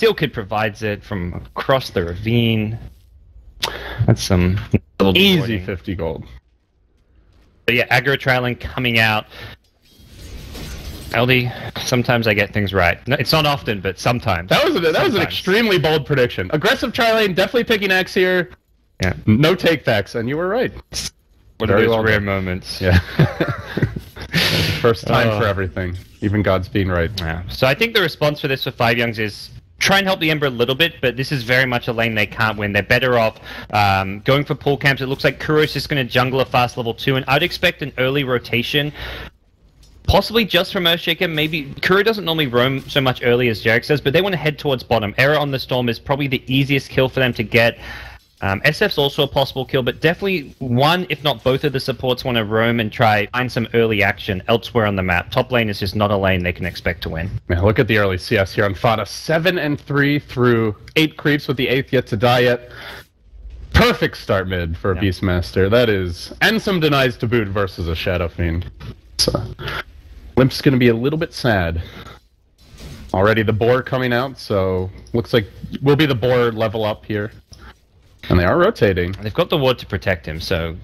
Seal Kid provides it from across the ravine. That's some easy 50 gold. But yeah, aggro trailing coming out. LD, sometimes I get things right. No, it's not often, but sometimes. That was an extremely bold prediction. Aggressive tri-lane, definitely picking X here. Yeah. No take backs, and you were right. What are those rare moments? Yeah. First time for everything. Even God's being right. Yeah. So I think the response for this for 5JuNGz is try and help the Ember a little bit, but this is very much a lane they can't win. They're better off going for pull camps. It looks like Kuro's just going to jungle a fast level 2, and I'd expect an early rotation. Possibly just from Earthshaker, maybe. Kuro doesn't normally roam so much early as JerAx does, but they want to head towards bottom. Error on the Storm is probably the easiest kill for them to get. SF's also a possible kill, but definitely one, if not both of the supports want to roam and try find some early action elsewhere on the map. Top lane is just not a lane they can expect to win. Man, look at the early CS here on Fada. 7 and 3 through 8 creeps with the 8th yet to die yet. Perfect start mid for a Beastmaster. That is, and some denies to boot versus a Shadow Fiend. So, Limp's going to be a little bit sad. Already the boar coming out, so looks like we'll be the boar level up here. And they are rotating. They've got the ward to protect him, so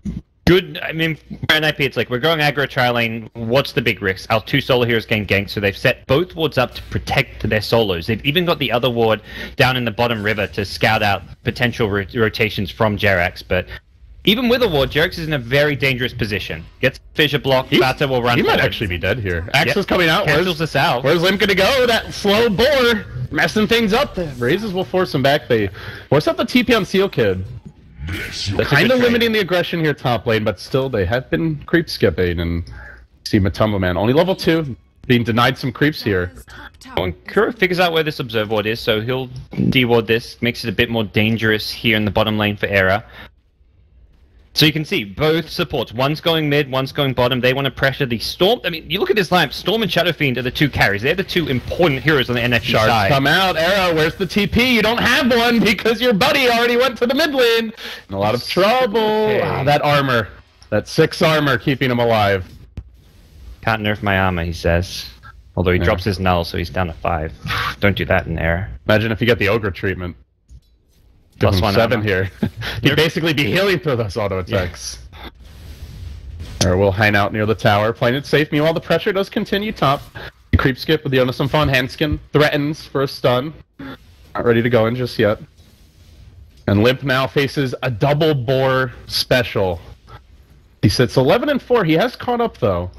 good. I mean, for NiP, it's like we're going aggro tri lane. What's the big risk? Our 2 solo heroes getting ganked, so they've set both wards up to protect their solos. They've even got the other ward down in the bottom river to scout out potential rotations from JerAx, but even with a ward, JerAx is in a very dangerous position. Gets fissure block, Bata will run. He might actually be dead here. Axe is coming out. Cancels us out. Where's Limp gonna go? That slow boar messing things up. The Razes will force him back. They force up the TP on Seal Kid. They're kind of limiting the aggression here top lane, but still they have been creep skipping. And see Matumbo Man only level 2, being denied some creeps here. Well, Kuro figures out where this observe ward is, so he'll de-ward this, makes it a bit more dangerous here in the bottom lane for Era. So you can see both supports. One's going mid, one's going bottom. They want to pressure the Storm. I mean, you look at this lineup. Storm and Shadow Fiend are the 2 carries. They're the 2 important heroes on the NFG side. Come out, Era. Where's the TP? You don't have one because your buddy already went to the mid lane. In a lot of trouble. Okay. Ah, that armor. That 6 armor keeping him alive. Can't nerf my armor, he says. Although he drops his null, so he's down to 5. Don't do that in Era. Imagine if you get the Ogre treatment. Plus 1 7 here. You'd basically be healing through those auto attacks. Yeah. Or we'll hang out near the tower, playing it safe. Meanwhile, the pressure does continue top. Creep skip with the Onosum Fawn Handskin threatens for a stun. Not ready to go in just yet. And Limp now faces a double boar special. He sits 11 and 4. He has caught up though.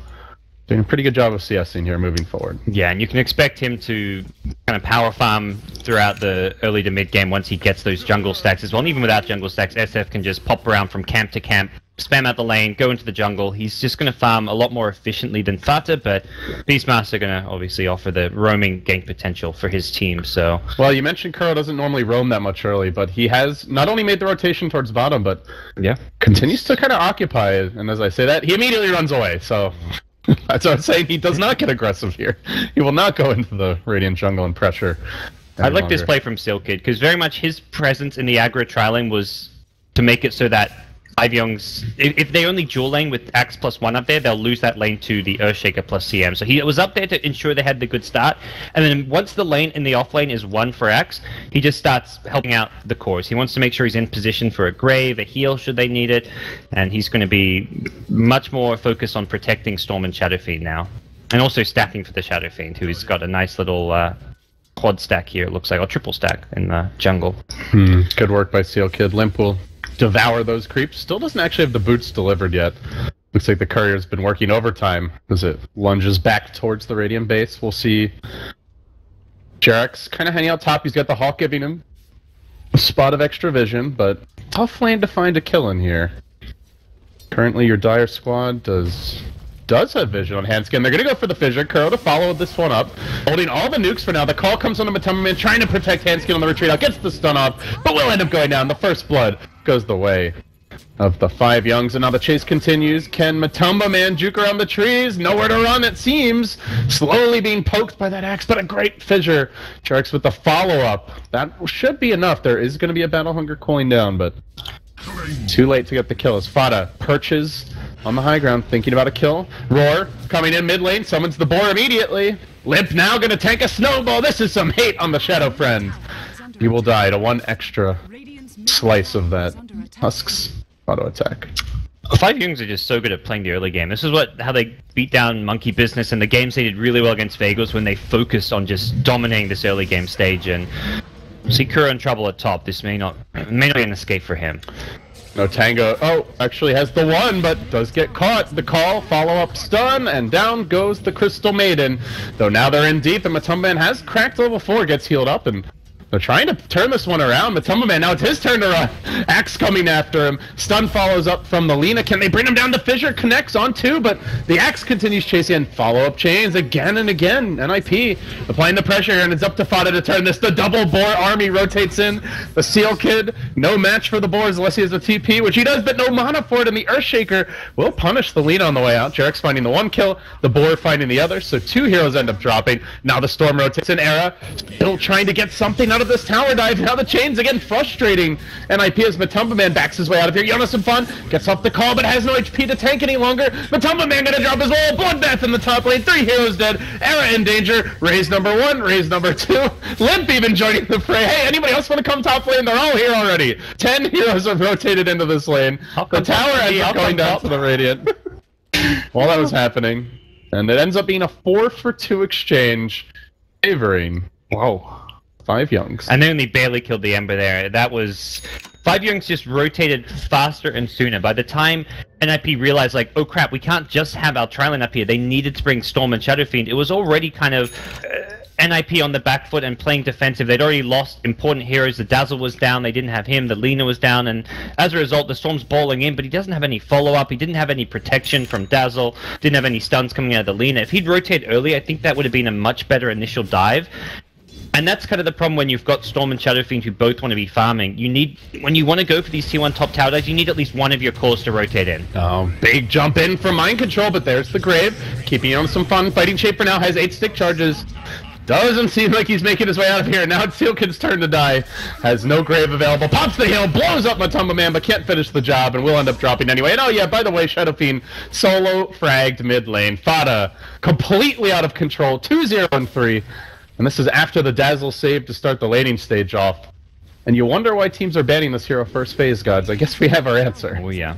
Doing a pretty good job of CSing here moving forward. Yeah, and you can expect him to kind of power farm throughout the early to mid game once he gets those jungle stacks as well. And even without jungle stacks, SF can just pop around from camp to camp, spam out the lane, go into the jungle. He's just going to farm a lot more efficiently than Fata, but Beastmaster going to obviously offer the roaming gank potential for his team, so... Well, you mentioned Kuro doesn't normally roam that much early, but he has not only made the rotation towards bottom, but continues to kind of occupy it. And as I say that, he immediately runs away, so... That's what I'm saying. He does not get aggressive here. He will not go into the Radiant jungle and pressure. I like this play from Seal Kid, because very much his presence in the aggro tri-lane was to make it so that 5JuNGz, if they only dual lane with Axe +1 up there, they'll lose that lane to the Earthshaker plus CM. So he was up there to ensure they had the good start. And then once the lane in the off lane is won for Axe, he just starts helping out the cores. He wants to make sure he's in position for a grave, a heal should they need it. And he's going to be much more focused on protecting Storm and Shadow Fiend now. And also stacking for the Shadow Fiend, who's got a nice little quad stack here, it looks like, or triple stack in the jungle. Good work by Seal Kid. Limp will devour those creeps. Still doesn't actually have the boots delivered yet. Looks like the courier's been working overtime as it lunges back towards the Radiant base. We'll see JerAx kind of hanging out top. He's got the Hawk giving him a spot of extra vision, but tough lane to find a kill in here. Currently your Dire squad does have vision on Handskin. They're going to go for the fissure. Kuro to follow this one up. Holding all the nukes for now. The call comes on the Matumbo Man, trying to protect Handskin on the retreat out. Gets the stun off, but will end up going down. The first blood goes the way of the 5JuNGz, and now the chase continues. Can Matumbo Man juke around the trees? Nowhere to run, it seems. Slowly being poked by that axe, but a great fissure. JerAx with the follow-up. That should be enough. There is going to be a battle hunger cooling down, but too late to get the kill as Fada perches on the high ground, thinking about a kill. Roar coming in mid lane, summons the boar immediately. Limp now gonna tank a snowball. This is some hate on the Shadow Friend. You will die to one extra slice of that Husk's auto attack. 5JuNGz are just so good at playing the early game. This is how they beat down Monkey Business, and the games they did really well against Vegas when they focused on just dominating this early game stage. And see Kuro in trouble at top. This may not be an escape for him. No Tango. Oh, actually has the one, but does get caught. The call, follow-up stun, and down goes the Crystal Maiden. Though now they're in deep, and Matumba Man has cracked level 4, gets healed up, and they're trying to turn this one around. Matumba Man, now it's his turn to run. Axe coming after him. Stun follows up from the Lina. Can they bring him down to Fissure? Connects on two, but the Axe continues chasing and follow-up chains again and again. NiP applying the pressure, and it's up to Fata to turn this. The double Boar army rotates in. The Seal Kid, no match for the Boars unless he has a TP, which he does, but no mana for it, and the Earthshaker will punish the Lina on the way out. JerAx finding the one kill, the Boar finding the other, so two heroes end up dropping. Now the Storm rotates in. Era still trying to get something out of this tower dive. Now the chains again frustrating NiP as Matumba Man backs his way out of here. Jonas and Fun gets off the call but has no HP to tank any longer. Matumba Man gonna drop his wall. Bloodbath in the top lane. 3 heroes dead. Era in danger. Raise number 1. Raise number 2. Limp even joining the fray. Hey, anybody else want to come top lane? They're all here already. 10 heroes have rotated into this lane. The tower ends up going down to the Radiant while that was happening. And it ends up being a 4-for-2 exchange favoring 5JuNGz. And they only barely killed the Ember there. That was... 5JuNGz just rotated faster and sooner. By the time NiP realized, like, oh crap, we can't just have our tri-lane up here. They needed to bring Storm and Shadow Fiend. It was already kind of NiP on the back foot and playing defensive. They'd already lost important heroes. The Dazzle was down. They didn't have him. The Lina was down. And as a result, the Storm's bowling in, but he doesn't have any follow-up. He didn't have any protection from Dazzle. Didn't have any stuns coming out of the Lina. If he'd rotated early, I think that would have been a much better initial dive. And that's kind of the problem when you've got Storm and Shadow Fiend who both want to be farming. You need, when you want to go for these T1 top tower dives, you need at least one of your cores to rotate in. Oh, big jump in from Mind Control, but there's the Grave. Keeping on some fun. Fighting Shape for now has 8 stick charges. Doesn't seem like he's making his way out of here. Now it's Seal Kid's turn to die. Has no Grave available. Pops the hill, blows up Matumba Man, but can't finish the job, and will end up dropping anyway. And oh yeah, by the way, Shadow Fiend solo fragged mid lane. Fata completely out of control. 2-0 and 3. And this is after the Dazzle save to start the laning stage off. And you wonder why teams are banning this hero first phase, gods. I guess we have our answer. Oh yeah.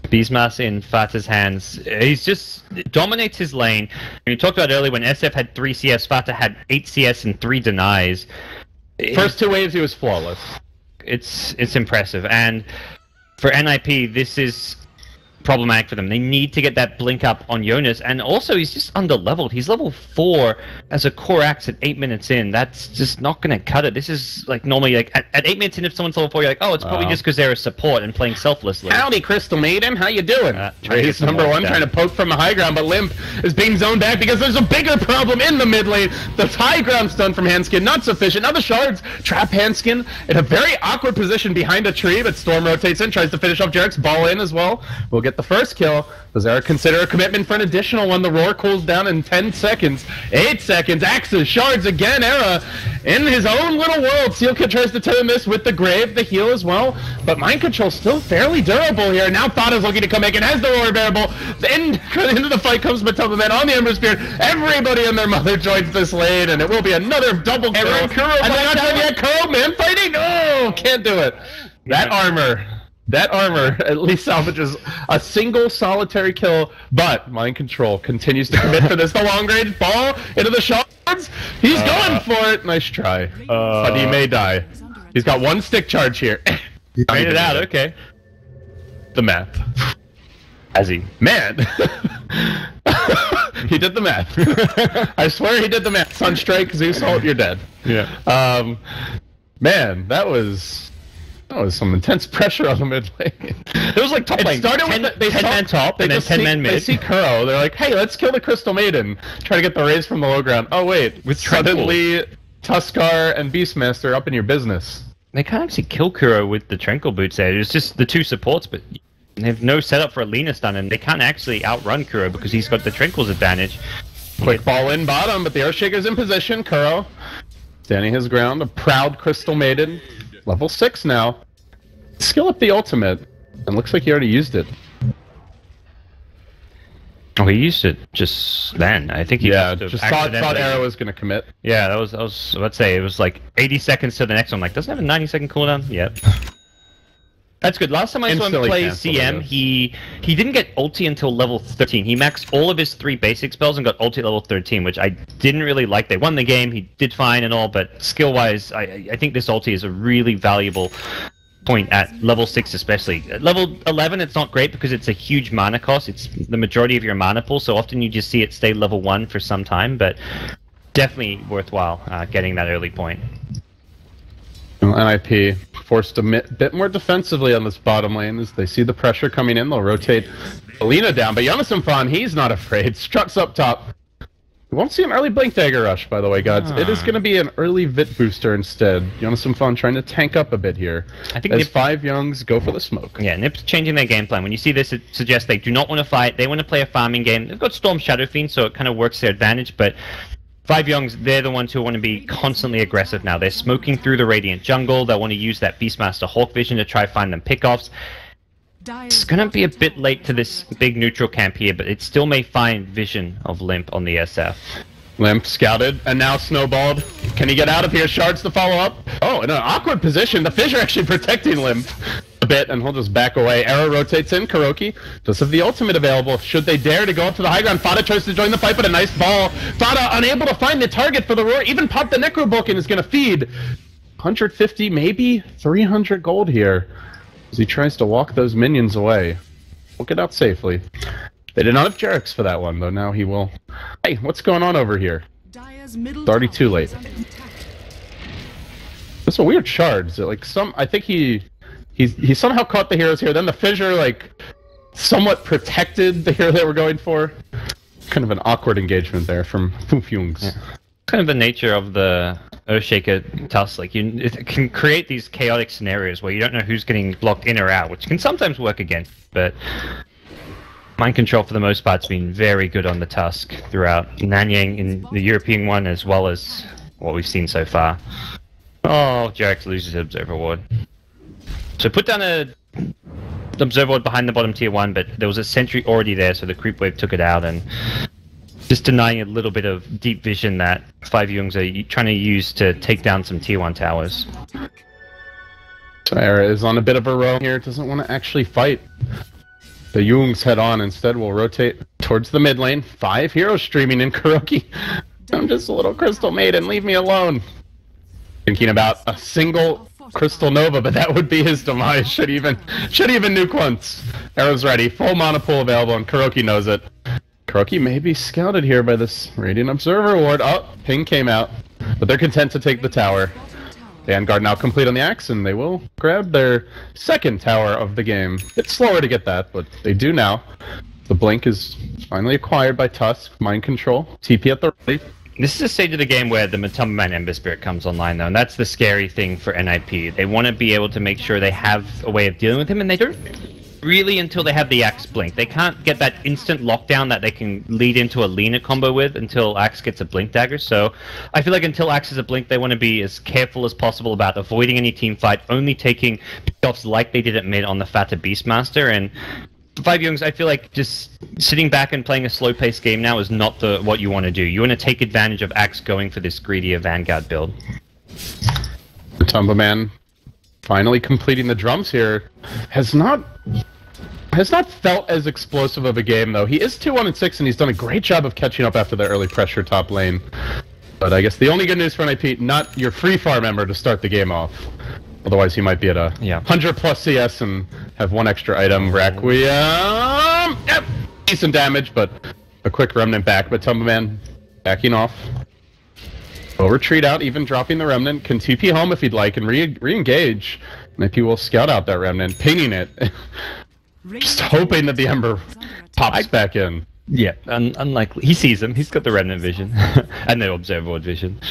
Beastmaster in Fata's hands. He's just dominates his lane. We talked about earlier when SF had 3 CS, Fata had 8 CS and 3 denies. First 2 waves he was flawless. It's impressive. And for NiP, this is problematic for them. They need to get that blink up on Jonas, and also he's just under-leveled. He's level 4 as a core axe at 8 minutes in. That's just not going to cut it. This is like normally like at 8 minutes in, if someone's level 4, you're like, oh, it's probably just because they're a support and playing selflessly. Howdy, Crystal Maiden. How you doing? Raze number 1 trying to poke from the high ground, but Limp is being zoned back because there's a bigger problem in the mid lane. The high ground stun from Handskin, not sufficient. Now the shards trap Handskin in a very awkward position behind a tree, but Storm rotates in, tries to finish off JerAx, ball in as well. We'll get the first kill. Does Eric consider a commitment for an additional one? The roar cools down in 10 seconds. 8 seconds. Axes, shards again. Era in his own little world. Seal Kid tries to turn this with the Grave, the heal as well. But Mind Control still fairly durable here. Now Thana's looking to come back and has the roar variable. Into the fight comes Matumba Man on the Ember Spirit. Everybody and their mother joins this lane, and it will be another double kill. And they're not done yet. Kuro, man fighting. Oh, can't do it. That armor at least salvages a single solitary kill, but Mind Control continues to commit for this. The long-range ball into the shards. He's going for it. Nice try. But he may die. He's got 1 stick charge here. He made it out, okay. The math. Has he? Man. He did the math. I swear he did the math. Sunstrike, Zeus ult, you're dead. Yeah. Man, that was some intense pressure on the mid lane. It was like top lane. Started with they 10 man top and then 10 man mid. They see Kuro. They're like, hey, let's kill the Crystal Maiden. Try to get the raise from the low ground. Oh wait, with suddenly Tuskar and Beastmaster up in your business. They can't actually kill Kuro with the Tranquil Boots there. It's just the 2 supports, but they have no setup for a Lina stun, and they can't actually outrun Kuro because he's got the Tranquil's advantage. Quick ball in bottom, but the Earthshaker's in position. Kuro standing his ground. A proud Crystal Maiden. Level 6 now. Skill up the ultimate, and looks like he already used it. Oh, he used it just then. I think he must have just thought accidentally- Arrow was going to commit. Yeah, that was. Let's say it was like 80 seconds to the next one. Like, doesn't it have a 90-second cooldown? Yep. That's good. Last time I saw him Instantly play canceled CM, it. he didn't get ulti until level 13. He maxed all of his 3 basic spells and got ulti at level 13, which I didn't really like. They won the game. He did fine and all, but skill-wise, I think this ulti is a really valuable point at level 6 especially. At level 11, it's not great because it's a huge mana cost. It's the majority of your mana pool, so often you just see it stay level 1 for some time, but definitely worthwhile getting that early point. NiP forced a bit more defensively on this bottom lane as they see the pressure coming in. They'll rotate Alina down, but Fan, he's not afraid. Struts up top. We won't see an early Blink Dagger rush, by the way, gods. It is going to be an early Vit booster instead. Fan trying to tank up a bit here. I think as 5JuNGz go for the smoke. Yeah, NiP's changing their game plan. When you see this, it suggests they do not want to fight. They want to play a farming game. They've got Storm Shadow Fiend, so it kind of works to their advantage, but 5JuNGz, they're the ones who want to be constantly aggressive now. They're smoking through the Radiant jungle. They want to use that Beastmaster Hawk vision to try find them pickoffs. It's going to be a bit late to this big neutral camp here, but it still may find vision of Limp on the SF. Limp scouted and now snowballed. Can he get out of here? Shards to follow up. Oh, in an awkward position. The Fissure actually protecting Limp a bit, and he'll just back away. Arrow rotates in. Kuroki does have the ultimate available. Should they dare to go up to the high ground? Fada tries to join the fight, but a nice ball. Fada unable to find the target for the roar. Even pop the Necro Book and is going to feed 150, maybe 300 gold here as he tries to walk those minions away. We'll get out safely. They did not have Jerix for that one, though now he will. Hey, what's going on over here? It's already too late. That's a weird shards. Like I think he somehow caught the heroes here. Then the Fissure like somewhat protected the hero they were going for. Kind of an awkward engagement there from 5JuNGz. Yeah. Kind of the nature of the Earthshaker Tusk. Like it can create these chaotic scenarios where you don't know who's getting blocked in or out, which can sometimes work against. But mind control for the most part has been very good on the Tusk throughout Nanyang in the European one, as well as what we've seen so far. Oh, Jerix loses his Observer Ward. So put down a Observer Ward behind the bottom tier 1, but there was a sentry already there, so the creep wave took it out, and just denying a little bit of deep vision that 5JuNGz are trying to use to take down some tier 1 towers. Tyra is on a bit of a row here, doesn't want to actually fight. The Jungs head on, instead will rotate towards the mid lane. 5 heroes streaming in Kuroki. I'm just a little Crystal Maiden, leave me alone. Thinking about a single Crystal Nova, but that would be his demise. Should even nuke once. Arrow's ready, full mana pool available, and Kuroki knows it. Kuroki may be scouted here by this Radiant Observer Ward. Oh, ping came out, but they're content to take the tower. Vanguard now complete on the axe, and they will grab their second tower of the game. It's slower to get that, but they do now. The Blink is finally acquired by Tusk. Mind control. TP at the ready. This is a stage of the game where the Matumbaman Ember Spirit comes online, though, and that's the scary thing for NiP. They want to be able to make sure they have a way of dealing with him, and they don't really until they have the Axe Blink. They can't get that instant lockdown that they can lead into a Lina combo with until Axe gets a Blink Dagger, so I feel like until Axe has a Blink, they want to be as careful as possible about avoiding any team fight, only taking pickoffs like they did at mid on the Fata Beastmaster, and 5JuNGz, I feel like just sitting back and playing a slow-paced game now is not what you want to do. You want to take advantage of Axe going for this greedier Vanguard build. Matumbaman finally completing the drums here has not felt as explosive of a game, though. He is 2-1-6, and he's done a great job of catching up after the early pressure top lane. But I guess the only good news for NiP, not your free farm member to start the game off. Otherwise, he might be at a 100+ CS and have one extra item. Requiem! Yep! Decent damage, but a quick Remnant back. But Matumbaman backing off. Will retreat out, even dropping the Remnant. Can TP home if he'd like and re-engage. NiP will scout out that Remnant, pinging it. Just hoping that the Ember pops back in. Yeah, unlikely. He sees him. He's got the Remnant vision. And the Observer Ward vision.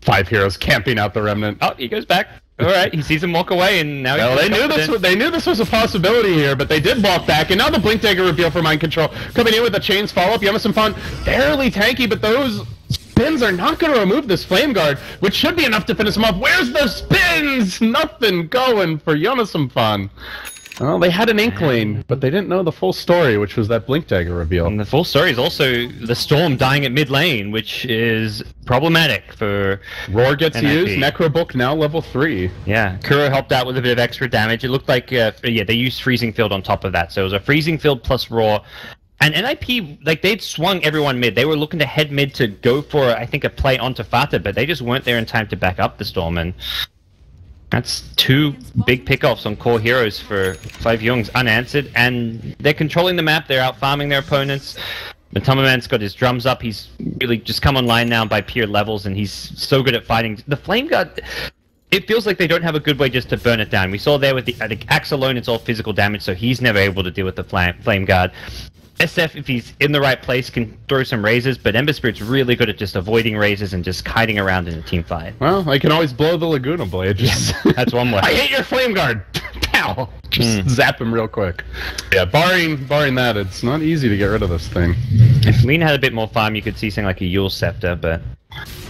5 heroes camping out the Remnant. Oh, he goes back. Alright, he sees him walk away, and now well, they knew this was a possibility here, but they did walk back, and now the Blink Dagger reveal for Mind Control. Coming in with a Chains follow-up. Fan fairly tanky, but those spins are not going to remove this Flame Guard, which should be enough to finish him off. Where's the spins? Nothing going for Fan. Well, they had an inkling, but they didn't know the full story, which was that Blink Dagger reveal. And the full story is also the Storm dying at mid lane, which is problematic for Roar gets NiP. used, Necrobook now level 3. Yeah, Kuro helped out with a bit of extra damage. It looked like, yeah, they used Freezing Field on top of that. So it was a Freezing Field plus Roar. And NiP, like, they'd swung everyone mid. They were looking to head mid to go for, I think, a play onto Fata, but they just weren't there in time to back up the Storm. And that's 2 big pickoffs on core heroes for 5JuNGz unanswered, and they're controlling the map. They're out farming their opponents. Matamba Man's got his drums up. He's really just come online now by peer levels, and he's so good at fighting. The Flame Guard, it feels like they don't have a good way just to burn it down. We saw there with the Axe alone, it's all physical damage, so he's never able to deal with the Flame Guard. SF, if he's in the right place, can throw some raises, but Ember Spirit's really good at just avoiding raises and just kiting around in a team fight. Well, I can always blow the Laguna Blade. Just That's one way. I hate your Flame Guard! Pow! Just zap him real quick. Yeah, barring that, it's not easy to get rid of this thing. If Lean had a bit more farm, you could see something like a Yule Scepter, but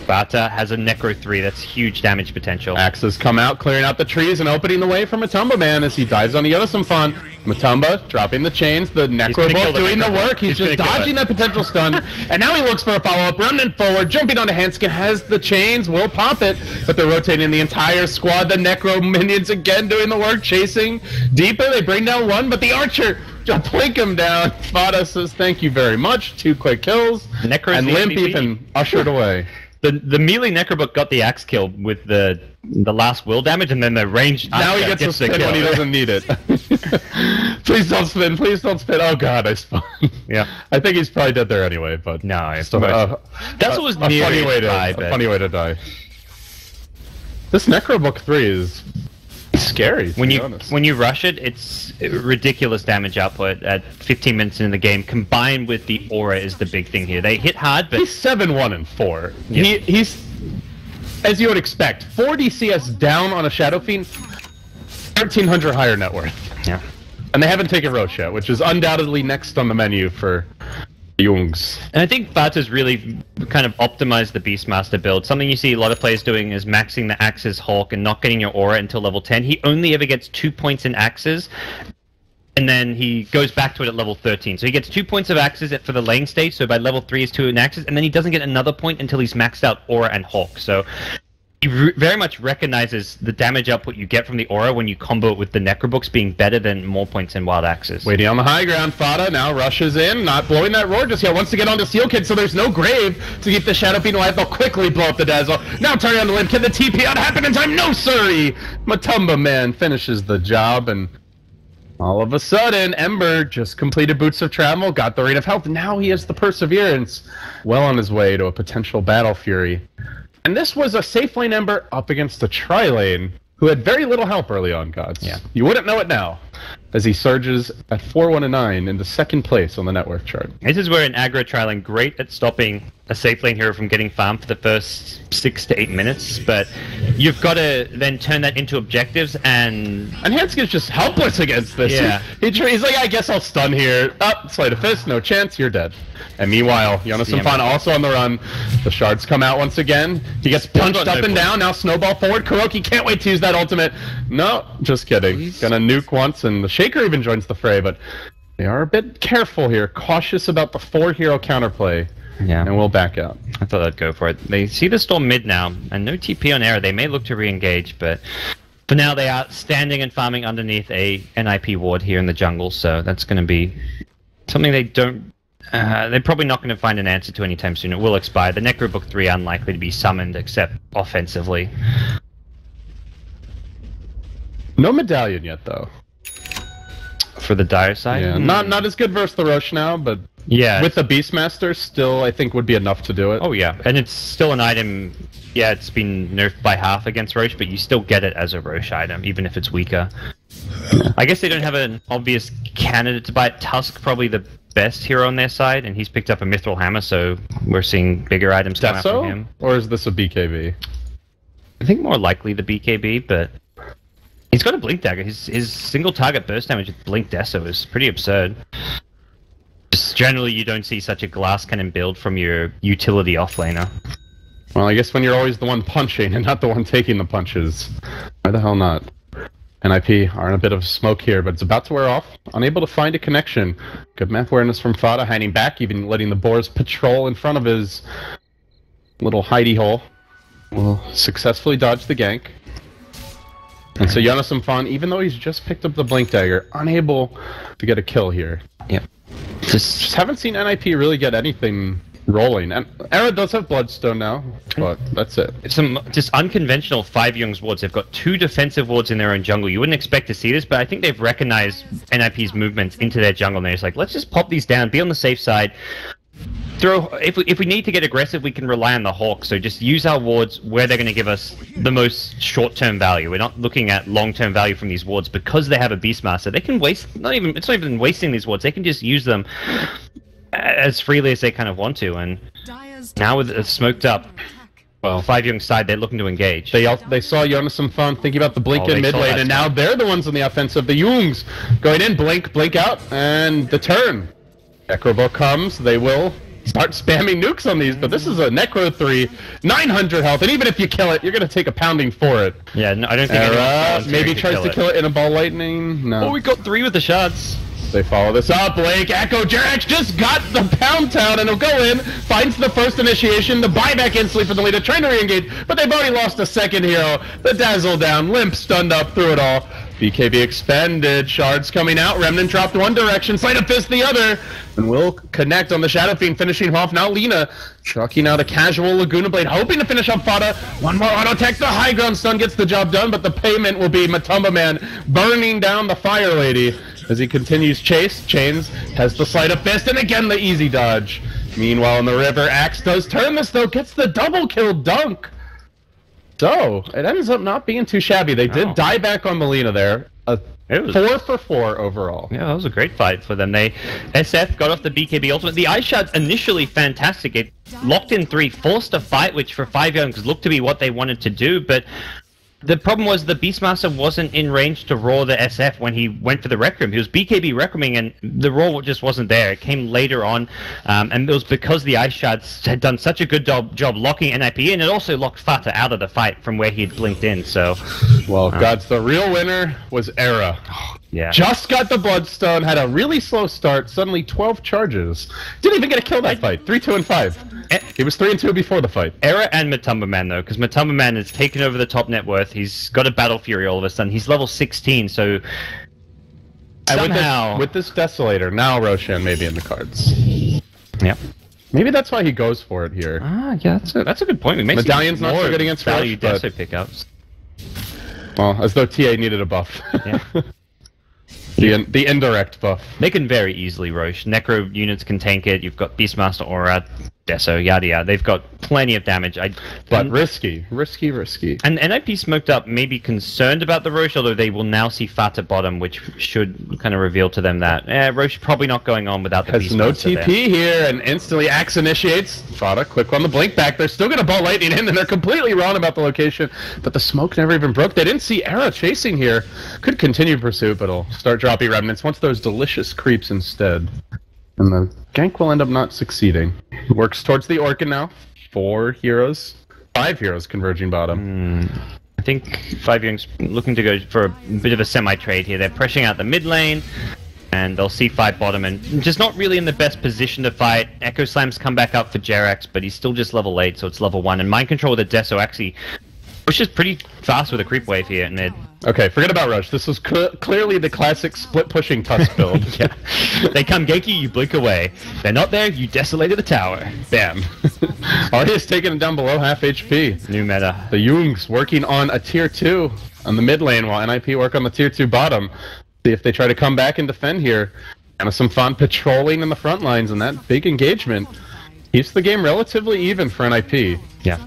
Bata has a Necro 3, that's huge damage potential. Axes come out, clearing out the trees and opening the way for Matamba Man as he dives on the other Sampan. Matamba dropping the chains, the Necrobolt doing the work, he's just dodging that potential stun, and now he looks for a follow-up, running forward, jumping onto Hanskin, has the chains, will pop it, but they're rotating the entire squad, the Necro minions again doing the work, chasing deeper, they bring down one, but the Archer just plink him down. Fada says thank you very much, 2 quick kills, Necro's and Limp even ushered away. The melee Necrobook got the axe kill with the last will damage, and then the ranged. Now he gets to spin when he doesn't need it. Please don't spin. Please don't spin. Oh god, I spun. Yeah, I think he's probably dead there anyway. But no, that's what was a funny way to die. A funny way to die. This Necrobook 3 is scary. When you rush it, it's ridiculous damage output at 15 minutes into the game. Combined with the aura is the big thing here. They hit hard, but he's 7-1 and 4. Yep. He's as you would expect, 4 DCS down on a Shadow Fiend, 1,300 higher net worth. Yeah, and they haven't taken Roche yet, which is undoubtedly next on the menu for Jungs. And I think Bata's really kind of optimized the Beastmaster build. Something you see a lot of players doing is maxing the Axes Hawk and not getting your aura until level 10. He only ever gets 2 points in Axes, and then he goes back to it at level 13. So he gets 2 points of Axes for the lane stage, so by level 3 is 2 in Axes, and then he doesn't get another point until he's maxed out aura and Hawk. So he very much recognizes the damage output you get from the aura when you combo it with the Necrobooks being better than more points in Wild Axes. Waiting on the high ground, Fada now rushes in, not blowing that roar just yet, wants to get onto Steel Kid, so there's no grave to keep the Shadow Fiend alive. They'll quickly blow up the Dazzle. Now turning on the Limp, can the TP out happen in time? No, sirree! Matamba Man finishes the job, and all of a sudden, Ember just completed Boots of Travel, got the Ring of Health, and now he has the Perseverance, well on his way to a potential Battle Fury. And this was a safe lane Ember up against a tri-lane who had very little help early on, Gods. Yeah. You wouldn't know it now, as he surges at 4-1-9 into second place on the net worth chart. This is where an aggro tri-lane great at stopping a safe lane hero from getting farmed for the first 6 to 8 minutes, but you've got to then turn that into objectives, and Hanskin's just helpless against this. Yeah. He's like, I guess I'll stun here. Up, Sleight of Fist, no chance, you're dead. And meanwhile, Jonas Sampan also on the run. The shards come out once again. He gets punched up and down. Now snowball forward. Kuroki can't wait to use that ultimate. No, just kidding. Gonna nuke once, and the Shaker even joins the fray, but they are a bit careful here. Cautious about the 4-hero counterplay. Yeah. And we'll back out. I thought I'd go for it. They see the Storm mid now, and no TP on Era. They may look to re-engage, but for now they are standing and farming underneath a NiP ward here in the jungle, so that's going to be something they don't... they're probably not going to find an answer to anytime soon. It will expire. The Necrobook 3 unlikely to be summoned, except offensively. No medallion yet, though. For the Dire side? Yeah, not as good versus the Roche now, but yeah, with the Beastmaster, still I think would be enough to do it. Oh yeah, and it's still an item. Yeah, it's been nerfed by half against Roche, but you still get it as a Roche item, even if it's weaker. I guess they don't have an obvious candidate to buy it. Tusk, probably the best hero on their side, and he's picked up a Mithril Hammer, so we're seeing bigger items come out from him. Or is this a BKB? I think more likely the BKB, but he's got a Blink Dagger. His single target burst damage with Blink Deso is pretty absurd. Just generally, you don't see such a glass cannon build from your utility offlaner. Well, I guess when you're always the one punching and not the one taking the punches, why the hell not? NiP are in a bit of smoke here, but it's about to wear off. Unable to find a connection. Good map awareness from Fada, hiding back, even letting the boars patrol in front of his little hidey hole. Will successfully dodge the gank. And so Yunasumfan, even though he's just picked up the Blink Dagger, unable to get a kill here. Yep. Just haven't seen NiP really get anything rolling. And Era does have Bloodstone now, but that's it. Some just unconventional 5JuNGz wards. They've got 2 defensive wards in their own jungle. You wouldn't expect to see this, but I think they've recognized NiP's movements into their jungle, and they're just like, let's just pop these down, be on the safe side. If we need to get aggressive, we can rely on the Hawk, so just use our wards where they're going to give us the most short-term value. We're not looking at long-term value from these wards because they have a Beastmaster. They can waste, it's not even wasting these wards, they can just use them as freely as they kind of want to, and now with it smoked up, well, 5JuNGz side, they're looking to engage. They saw Yunasumfan thinking about the blink in mid lane, and now they're the ones on the offensive. The JuNGz going in, blink out, and the turn. Necrobo comes, they will start spamming nukes on these, but this is a Necro 3, 900 health, and even if you kill it, you're going to take a pounding for it. Yeah, no, I don't think anyone maybe tries to kill it in a ball lightning. No. Oh, we got 3 with the shots. They follow this up. Blake, Echo, JerAx just got the Pound Town, and he'll go in, finds the first initiation, the buyback instantly for the leader, trying to re-engage, but they've already lost a second hero. The Dazzle down, Limp stunned up through it all. BKB expended, shards coming out, Remnant dropped one direction, Sleight of Fist the other, and will connect on the Shadow Fiend, finishing off. Now Lina chucking out a casual Laguna Blade, hoping to finish up Fada. One more auto tech, the high ground stun gets the job done, but the payment will be Matumba Man burning down the Fire Lady as he continues chase. Chains has the Sleight of Fist, and again the easy dodge. Meanwhile in the river, Axe does turn this though, gets the double kill dunk. So, it ends up not being too shabby. They did die back on Melina there. It was 4 for 4 overall. Yeah, that was a great fight for them. SF got off the BKB ultimate. The ice shot initially fantastic. It locked in 3, forced a fight, which for 5JuNGz looked to be what they wanted to do, but the problem was the Beastmaster wasn't in range to roar the SF when he went for the Rec Room. He was BKB Rec Rooming, and the roar just wasn't there. It came later on, and it was because the Ice Shards had done such a good job locking NiP, and it also locked Fata out of the fight from where he had blinked in, so... Well, gods, the real winner was Era. Yeah. Just got the Bloodstone, had a really slow start, suddenly 12 charges. Didn't even get a kill that fight. 3-2 and 5. He was 3-2 before the fight. Era and Matumba Man, though, because Matumba Man has taken over the top net worth. He's got a Battle Fury all of a sudden. He's level 16, so somehow... With this Desolator, now Roshan may be in the cards. Yep. Maybe that's why he goes for it here. Ah, yeah, that's a good point. We may Medallion's not so good against value Rush, Deso pickups. Well, as though TA needed a buff. Yeah. The indirect buff. They can very easily Roche. Necro units can tank it. You've got Beastmaster Aura, Deso, yada yada. They've got plenty of damage. But risky. And NiP smoked up, maybe concerned about the Roche, although they will now see Fat at bottom, which should kind of reveal to them that Roche probably not going on without the Beastmaster. Has no TP here, and instantly Axe initiates. Fada quick on the blink back. They're still going to ball lightning in, and they're completely wrong about the location. But the smoke never even broke. They didn't see Era chasing here. Could continue pursuit, but it'll start dropping remnants. Wants those delicious creeps instead. And the gank will end up not succeeding. Works towards the Orca now. 5 heroes converging bottom. I think 5JuNGz looking to go for a bit of a semi-trade here. They're pressuring out the mid lane, and they'll see fight bottom, and just not really in the best position to fight. Echo Slam's come back up for JerAx, but he's still just level 8, so it's level 1. And Mind Control with the Deso actually pushes pretty fast with a creep wave here, and okay, forget about Rush. This was clearly the classic split-pushing Tusk build. Yeah. They come gank you blink away. They're not there, you desolated the tower. Bam. Arya's taking him down below half HP. New meta. The JuNGz working on a tier 2 on the mid lane while NiP work on the tier 2 bottom. See if they try to come back and defend here. And some fun patrolling in the front lines, and that big engagement keeps the game relatively even for NiP. Yeah.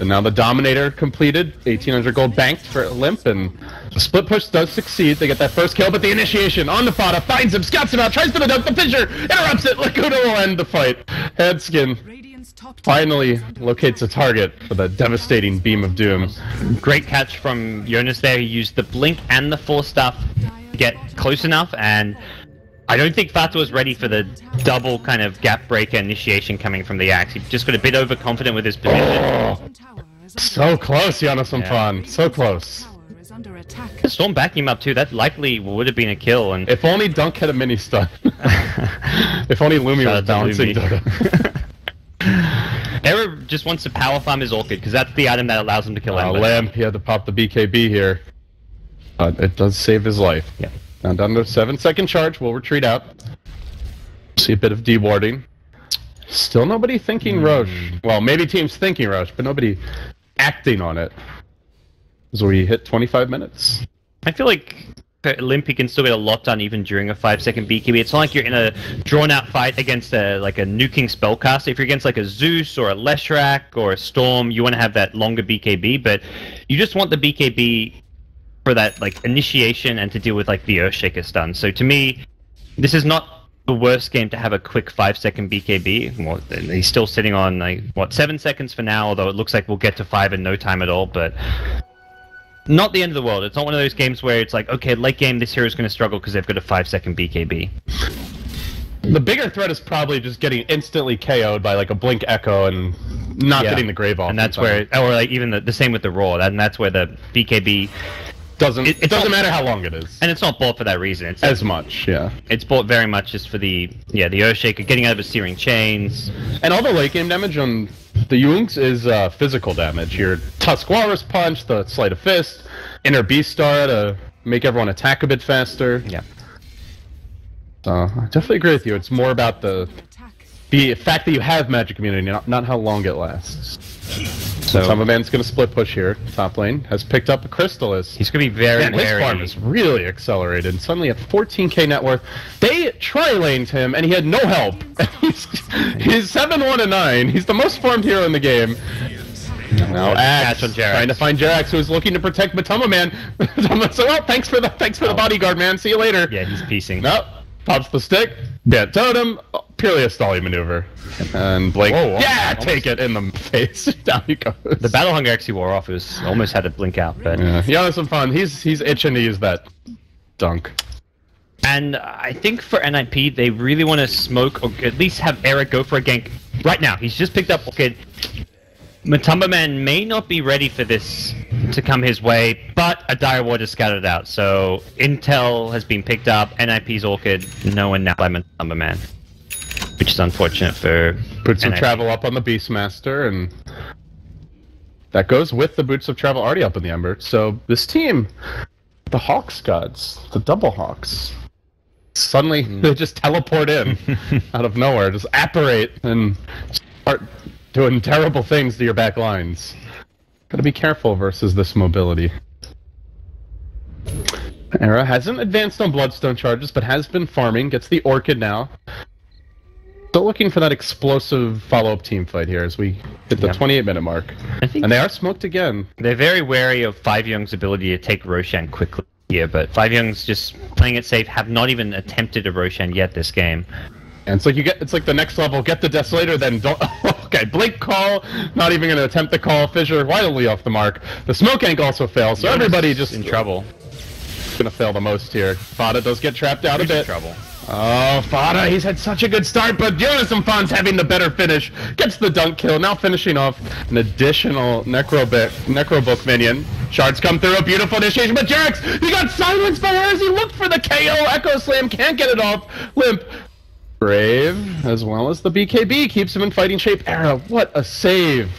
And now the Dominator completed, 1800 gold banked for Limp, and the split push does succeed. They get that first kill, but the initiation on the Fada finds him, scouts him out, tries to the dunk, the fissure interrupts it. Laguna will end the fight. Headskin finally locates a target for the devastating beam of doom. Great catch from Jonas there. He used the blink and the force stuff to get close enough, and I don't think Fata was ready for the double kind of gap breaker initiation coming from the Axe. He just got a bit overconfident with his position. Oh, so close, Yunasumfan. So close. under attack. Storm backing him up too. That likely would have been a kill. And If only Dunk had a mini stun. If only Lumi was balancing Dota. Era just wants to power farm his Orchid, because that's the item that allows him to kill anybody. Lamp, he had to pop the BKB here. But it does save his life. Yeah. Now down to a 7-second charge, we'll retreat out. See a bit of dewarding. Still nobody thinking Roche. Well, maybe teams thinking Roche, but nobody acting on it. So we hit 25 minutes. I feel like Limpy can still get a lot done even during a 5-second BKB. It's not like you're in a drawn-out fight against a nuking spellcaster. If you're against like a Zeus or a Leshrac or a Storm, you want to have that longer BKB, but you just want the BKB for that like initiation and to deal with like the Earthshaker stun. So to me, this is not the worst game to have a quick 5-second BKB. Well, he's still sitting on like 7 seconds for now, although it looks like we'll get to 5 in no time at all, but not the end of the world. It's not one of those games where it's like, okay, late game this hero's going to struggle because they've got a 5-second BKB. The bigger threat is probably just getting instantly KO'd by like a Blink Echo and not getting the Grave off. And that's where, or like even the same with the Raw, and that's where the BKB it doesn't matter how long it is. And it's not bought for that reason. It's as much, yeah. It's bought very much just for the Earthshaker, getting out of his Searing Chains. And all the late game damage on the JuNGz is physical damage. Your Tusk Walrus Punch, the Sleight of Fist, Inner Beast Star to make everyone attack a bit faster. Yeah. I definitely agree with you. It's more about the fact that you have Magic Immunity, not how long it lasts. So Summerman's going to split push here. Top lane has picked up a Crystallis. He's going to be very his farm is really accelerated. Suddenly at 14k net worth, they tri-laned him and he had no help. He's 7-1-9. He's the most farmed hero in the game. Now Axe trying to find Jerax, who's looking to protect Matuma Man. So, well, thanks for the bodyguard, man. See you later. Yeah, he's piecing. Nope. Pops the stick. Dead totem. Purely a stally maneuver. And Blake, take it in the face. Down he goes. The Battle Hunger actually wore off. It was almost had to blink out, but yeah, some fun. He's itching to use that dunk. And I think for NiP, they really want to smoke, or at least have Eric go for a gank right now. He's just picked up Orchid. Matuma Man may not be ready for this to come his way, but a Dire Ward is scattered out. So Intel has been picked up, NiP's Orchid, no one now by Matuma Man. Which is unfortunate for Boots of NiP. Travel up on the Beastmaster, and that goes with the Boots of Travel already up in the Ember. So this team, the Hawks gods, the Double Hawks, suddenly they just teleport in out of nowhere, just apparate and start doing terrible things to your back lines. Gotta be careful versus this mobility. Era hasn't advanced on Bloodstone charges, but has been farming, gets the Orchid now. Still looking for that explosive follow-up team fight here as we hit the 28-minute mark. And they are smoked again. They're very wary of 5JuNGz's ability to take Roshan quickly here, but 5JuNGz just playing it safe, have not even attempted a Roshan yet this game. And it's like it's like the next level, get the Desolator, then don't... Okay, Blink call, not even going to attempt the call. Fissure wildly off the mark. The smoke angle also fails, so everybody just... in trouble. Gonna fail the most here. Fada does get trapped out a bit. Trouble. Oh, Fada, he's had such a good start, but Jonathan Fon's having the better finish. Gets the dunk kill, now finishing off an additional Necrobook minion. Shards come through, a beautiful initiation, but Jerax, he got silenced by her as he looked for the KO. Echo Slam, can't get it off. Limp. Brave, as well as the BKB, keeps him in fighting shape. Era, what a save.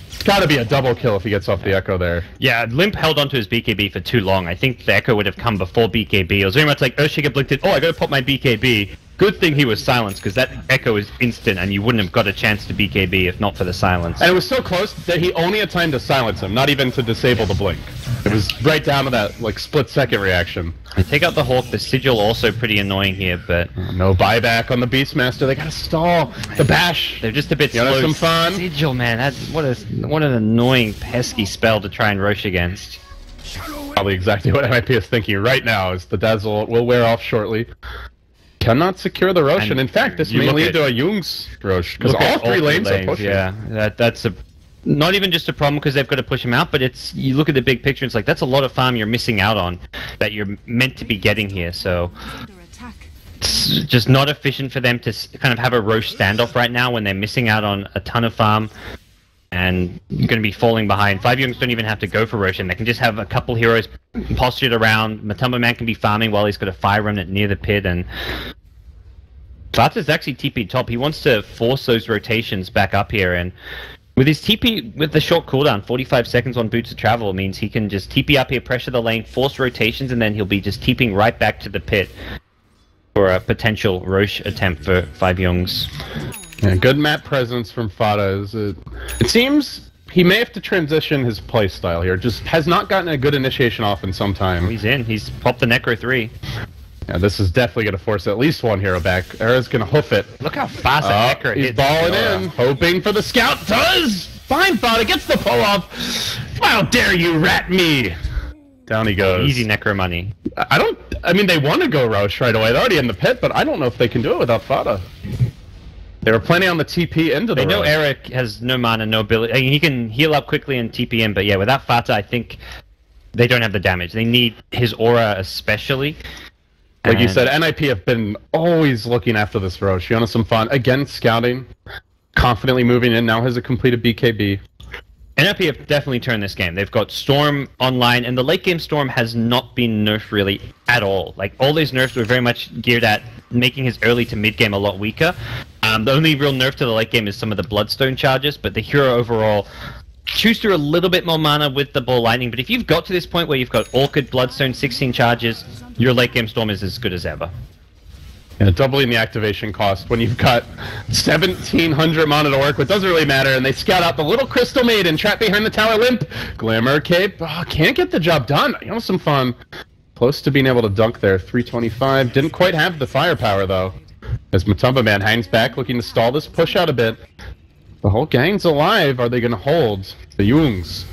It's gotta be a double kill if he gets off the Echo there. Yeah, Limp held onto his BKB for too long. I think the Echo would have come before BKB. It was very much like Earthshaker blinked it, oh, I gotta pop my BKB. Good thing he was silenced, because that Echo is instant, and you wouldn't have got a chance to BKB if not for the silence. And it was so close that he only had time to silence him, not even to disable the blink. It was right down to that, like, split-second reaction. They take out the Hawk, the Sigil also pretty annoying here, but... No buyback on the Beastmaster, they gotta stall. The bash. They're just a bit slow. Some fun. Sigil, man, what an annoying, pesky spell to try and Roche against. Probably exactly what NiP is thinking right now, is the Dazzle will wear off shortly. Cannot secure the Roche, and in fact, this may lead to a JuNGz Roche, because all three lanes are pushing. Yeah, that's not even just a problem because they've got to push him out, but you look at the big picture, it's like, that's a lot of farm you're missing out on that you're meant to be getting here, so... It's just not efficient for them to kind of have a Roche standoff right now when they're missing out on a ton of farm. and going to be falling behind. 5JuNGz don't even have to go for Roshan. They can just have a couple heroes postured around. Matumba Man can be farming while he's got a fire remnant near the pit, and Vata's actually TP top. He wants to force those rotations back up here, and with his TP, with the short cooldown, 45 seconds on Boots of Travel means he can just TP up here, pressure the lane, force rotations, and then he'll be just TPing right back to the pit for a potential Roche attempt for 5JuNGz. Yeah, good map presence from Fata. It seems he may have to transition his playstyle here. Just has not gotten a good initiation off in some time. He's in. He's popped the Necro 3. Yeah, this is definitely going to force at least one hero back. Era's going to hoof it. Look how fast that Necro hits. He's balling in, hoping for the scout. Does! Fine, Fata gets the pull-off. How dare you rat me! Down he goes. Easy Necro money. I mean, they want to go Roche right away. They're already in the pit, but I don't know if they can do it without Fata. They were planning on the TP into the They know Roche. Eric has no mana, no ability. I mean, he can heal up quickly and TP in, but yeah, without Fata, I think they don't have the damage. They need his aura especially. Like you said, NiP have been always looking after this Roche. You know, some fun. Again, scouting. Confidently moving in. Now has a completed BKB. NiP have definitely turned this game. They've got Storm online, and the late game Storm has not been nerfed really at all. Like, all these nerfs were very much geared at making his early to mid game a lot weaker. The only real nerf to the late game is some of the Bloodstone charges, but the hero overall chews through a little bit more mana with the Ball Lightning. But if you've got to this point where you've got Orchid, Bloodstone, 16 charges, your late game Storm is as good as ever. Yeah, doubling the activation cost when you've got 1,700 mana to work with doesn't really matter, and they scout out the little Crystal Maiden trapped behind the tower limp. Glimmer Cape, can't get the job done. You know, some fun. Close to being able to dunk there, 325. Didn't quite have the firepower, though. As Matumba Man hangs back, looking to stall this push out a bit. The whole gang's alive. Are they going to hold the Jungs?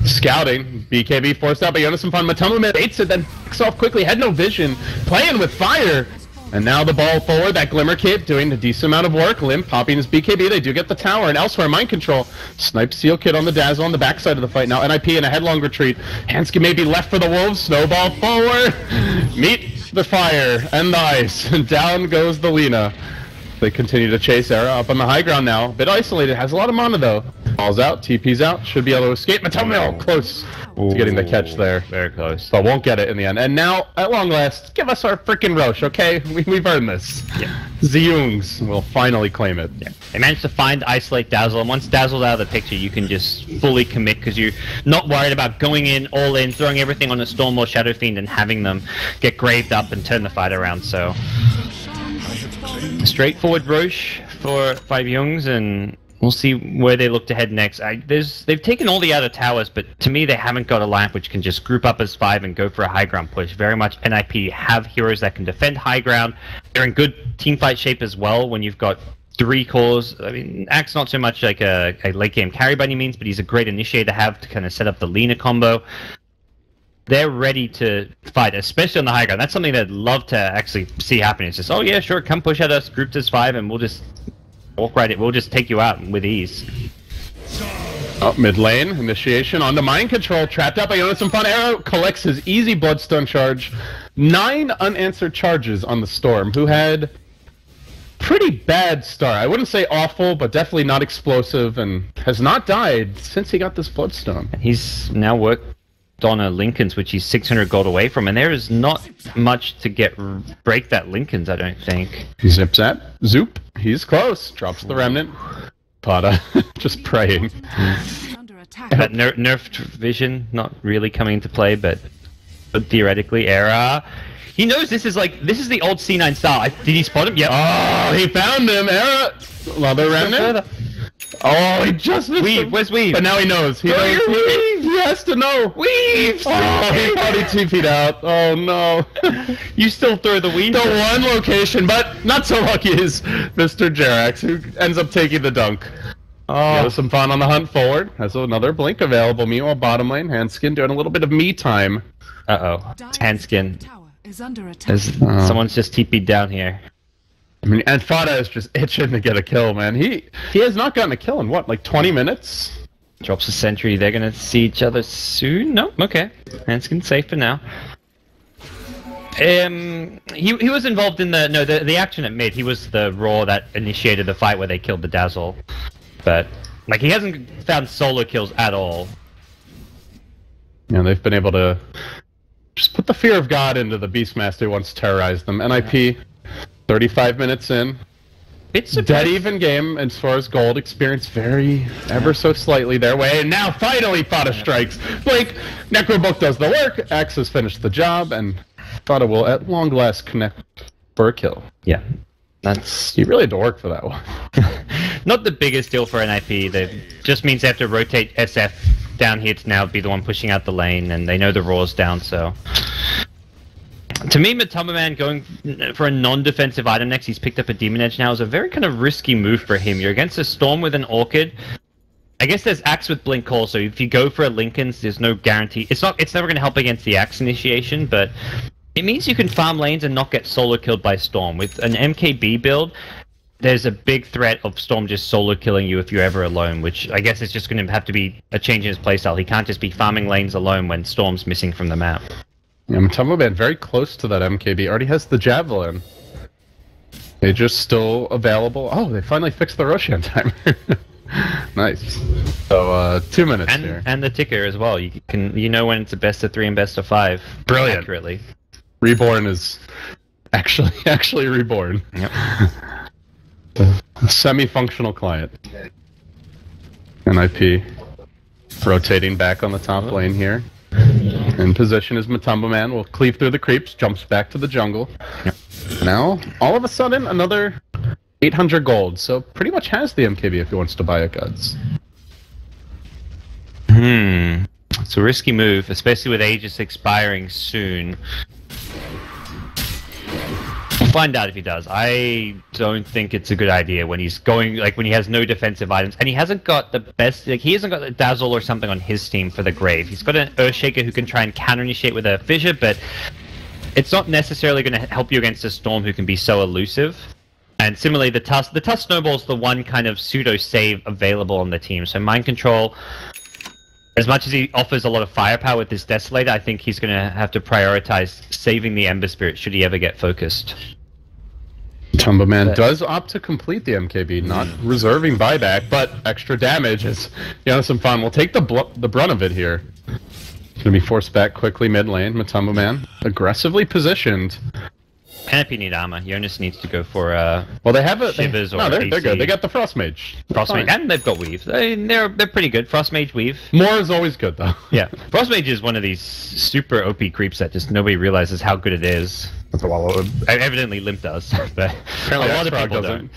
Scouting, BKB forced out by Some fun. Matumba Man baits it, then picks off quickly. Had no vision, playing with fire. And now the ball forward, that Glimmer Cape doing a decent amount of work. Limp popping his BKB, they do get the tower. And elsewhere, Mind Control. Snipe Seal Kid on the Dazzle on the backside of the fight. Now NiP in a headlong retreat. Hanskin may be left for the Wolves. Snowball forward. Meet the fire and the ice. And down goes the Lina. They continue to chase Era up on the high ground now. A bit isolated, has a lot of mana though. Ball's out, TP's out, should be able to escape. Matumba close to getting the catch there. Very close. But won't get it in the end. And now, at long last, give us our frickin' Roche, okay? We've earned this. Yeah. The Jungs will finally claim it. Yeah. They managed to find Isolate Dazzle, and once Dazzle's out of the picture, you can just fully commit because you're not worried about going in, all in, throwing everything on a Storm or Shadow Fiend and having them get graved up and turn the fight around, so... straightforward Roche for 5JuNGz, and we'll see where they look to head next. They've taken all the other towers, but to me they haven't got a lineup which can just group up as 5 and go for a high ground push. Very much NiP have heroes that can defend high ground. They're in good teamfight shape as well when you've got 3 cores. I mean, Axe not so much like a late game carry by any means, but he's a great initiator to have to kind of set up the Lina combo. They're ready to fight, especially on the high ground. That's something they'd love to actually see happen. It's just, oh yeah, sure, come push at us, grouped as 5, and we'll just walk right in. We'll just take you out with ease. Oh, mid lane, initiation onto Mind Control, trapped up by Some fun. Arrow collects his easy Bloodstone charge. 9 unanswered charges on the Storm, who had pretty bad start. I wouldn't say awful, but definitely not explosive, and has not died since he got this Bloodstone. He's now worked on a Lincoln's, which he's 600 gold away from, and there is not much to break that Lincoln's, I don't think. Zip zap, zoop, he's close, drops the remnant. Pada, just praying. That nerfed vision, not really coming into play, but theoretically, Era. He knows this is the old C9 style. Did he spot him? Yep. Oh, he found him, Era! Another remnant? Oh, he just missed Weave, him. where's Weave? But now he knows. He knows. He has to know. Weave! Oh, he thought he TP'd out. Oh, no. You still throw the Weave? The one location, but not so lucky is Mr. Jerax, who ends up taking the dunk. Oh, some fun on the hunt forward. Has another blink available. Meanwhile, bottom lane, Hanskin doing a little bit of me time. Uh-oh. Hanskin. Oh. Someone's just TP'd down here. I mean, and Fata is just itching to get a kill, man. He has not gotten a kill in, what, like 20 minutes? Drops a sentry. They're going to see each other soon? No? Okay. Hanskin's safe for now. He was involved in the action at mid. He was the Raw that initiated the fight where they killed the Dazzle. But Like, he hasn't found solo kills at all. Yeah, they've been able to just put the fear of God into the Beastmaster who once terrorized them. NiP, 35 minutes in. It's a dead even game as far as gold. Experience very ever so slightly their way, and now finally Fada strikes. Blink, Necrobook does the work, Axe has finished the job, and Fada will at long last connect for a kill. Yeah. That's... You really had to work for that one. Not the biggest deal for NiP. That just means they have to rotate SF down here to now be the one pushing out the lane, and they know the Raw's down, so... To me, Matumbaman going for a non-defensive item next, he's picked up a Demon Edge now, is a very kind of risky move for him. You're against a Storm with an Orchid. I guess there's Axe with Blink Call, so if you go for a Linken's, there's no guarantee. It's never going to help against the Axe initiation, but it means you can farm lanes and not get solo killed by Storm. With an MKB build, there's a big threat of Storm just solo killing you if you're ever alone, which I guess is just going to have to be a change in his playstyle. He can't just be farming lanes alone when Storm's missing from the map. Yeah, Matumbaman very close to that MKB. Already has the Javelin. They just still available. Oh, they finally fixed the Roshan timer. Nice. So 2 minutes here. And the ticker as well. You know when it's a best of 3 and best of 5. Brilliant. Accurately. Reborn is actually reborn. Yep. A semi-functional client. NiP rotating back on the top lane here. In position is Matumbaman, will cleave through the creeps, jumps back to the jungle. Yep. Now, all of a sudden, another 800 gold, so pretty much has the MKB if he wants to buy it, Guts. It's a risky move, especially with Aegis expiring soon. We'll find out if he does. I don't think it's a good idea when he's going, like, when he has no defensive items, and he hasn't got the best, like, he hasn't got a Dazzle or something on his team for the Grave. He's got an Earthshaker who can try and counter-initiate with a Fissure, but it's not necessarily going to help you against a Storm who can be so elusive. And similarly, the Tusk Snowball's the one kind of pseudo-save available on the team, so Mind Control, as much as he offers a lot of firepower with this Desolator, I think he's going to have to prioritize saving the Ember Spirit should he ever get focused. Matumbaman does opt to complete the MKB, not reserving buyback, but extra damage is, some fun. We'll take the brunt of it here. Going to be forced back quickly mid lane. Matumbaman aggressively positioned. NiP need armor. Jonas needs to go for well, they have a Shivers or they're AC. good. They got the Frost Mage. Frost Mage, and they've got Weave. They're pretty good. Frost Mage, Weave. More is always good though. Yeah, Frost Mage is one of these super OP creeps that just nobody realizes how good it is. Evidently, Limp does, but apparently a lot of people don't.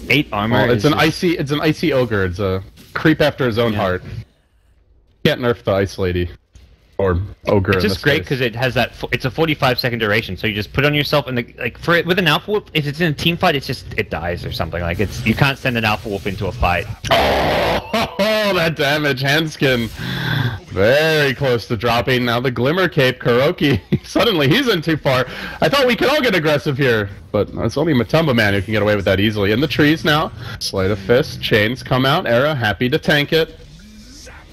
8 armor. Well, it's an icy ogre. It's a creep after his own heart. Can't nerf the ice lady. Or ogre. It's just great because it has that. It's a 45-second duration, so you just put it on yourself, and with an Alpha Wolf, if it's in a team fight, it dies or something. Like you can't send an Alpha Wolf into a fight. Oh, that damage, Handskin, very close to dropping. Now the Glimmer Cape, Kuroki. Suddenly he's in too far. I thought we could all get aggressive here, but it's only Matumbaman who can get away with that easily. In the trees now, Sleight of Fist, chains come out. Era happy to tank it.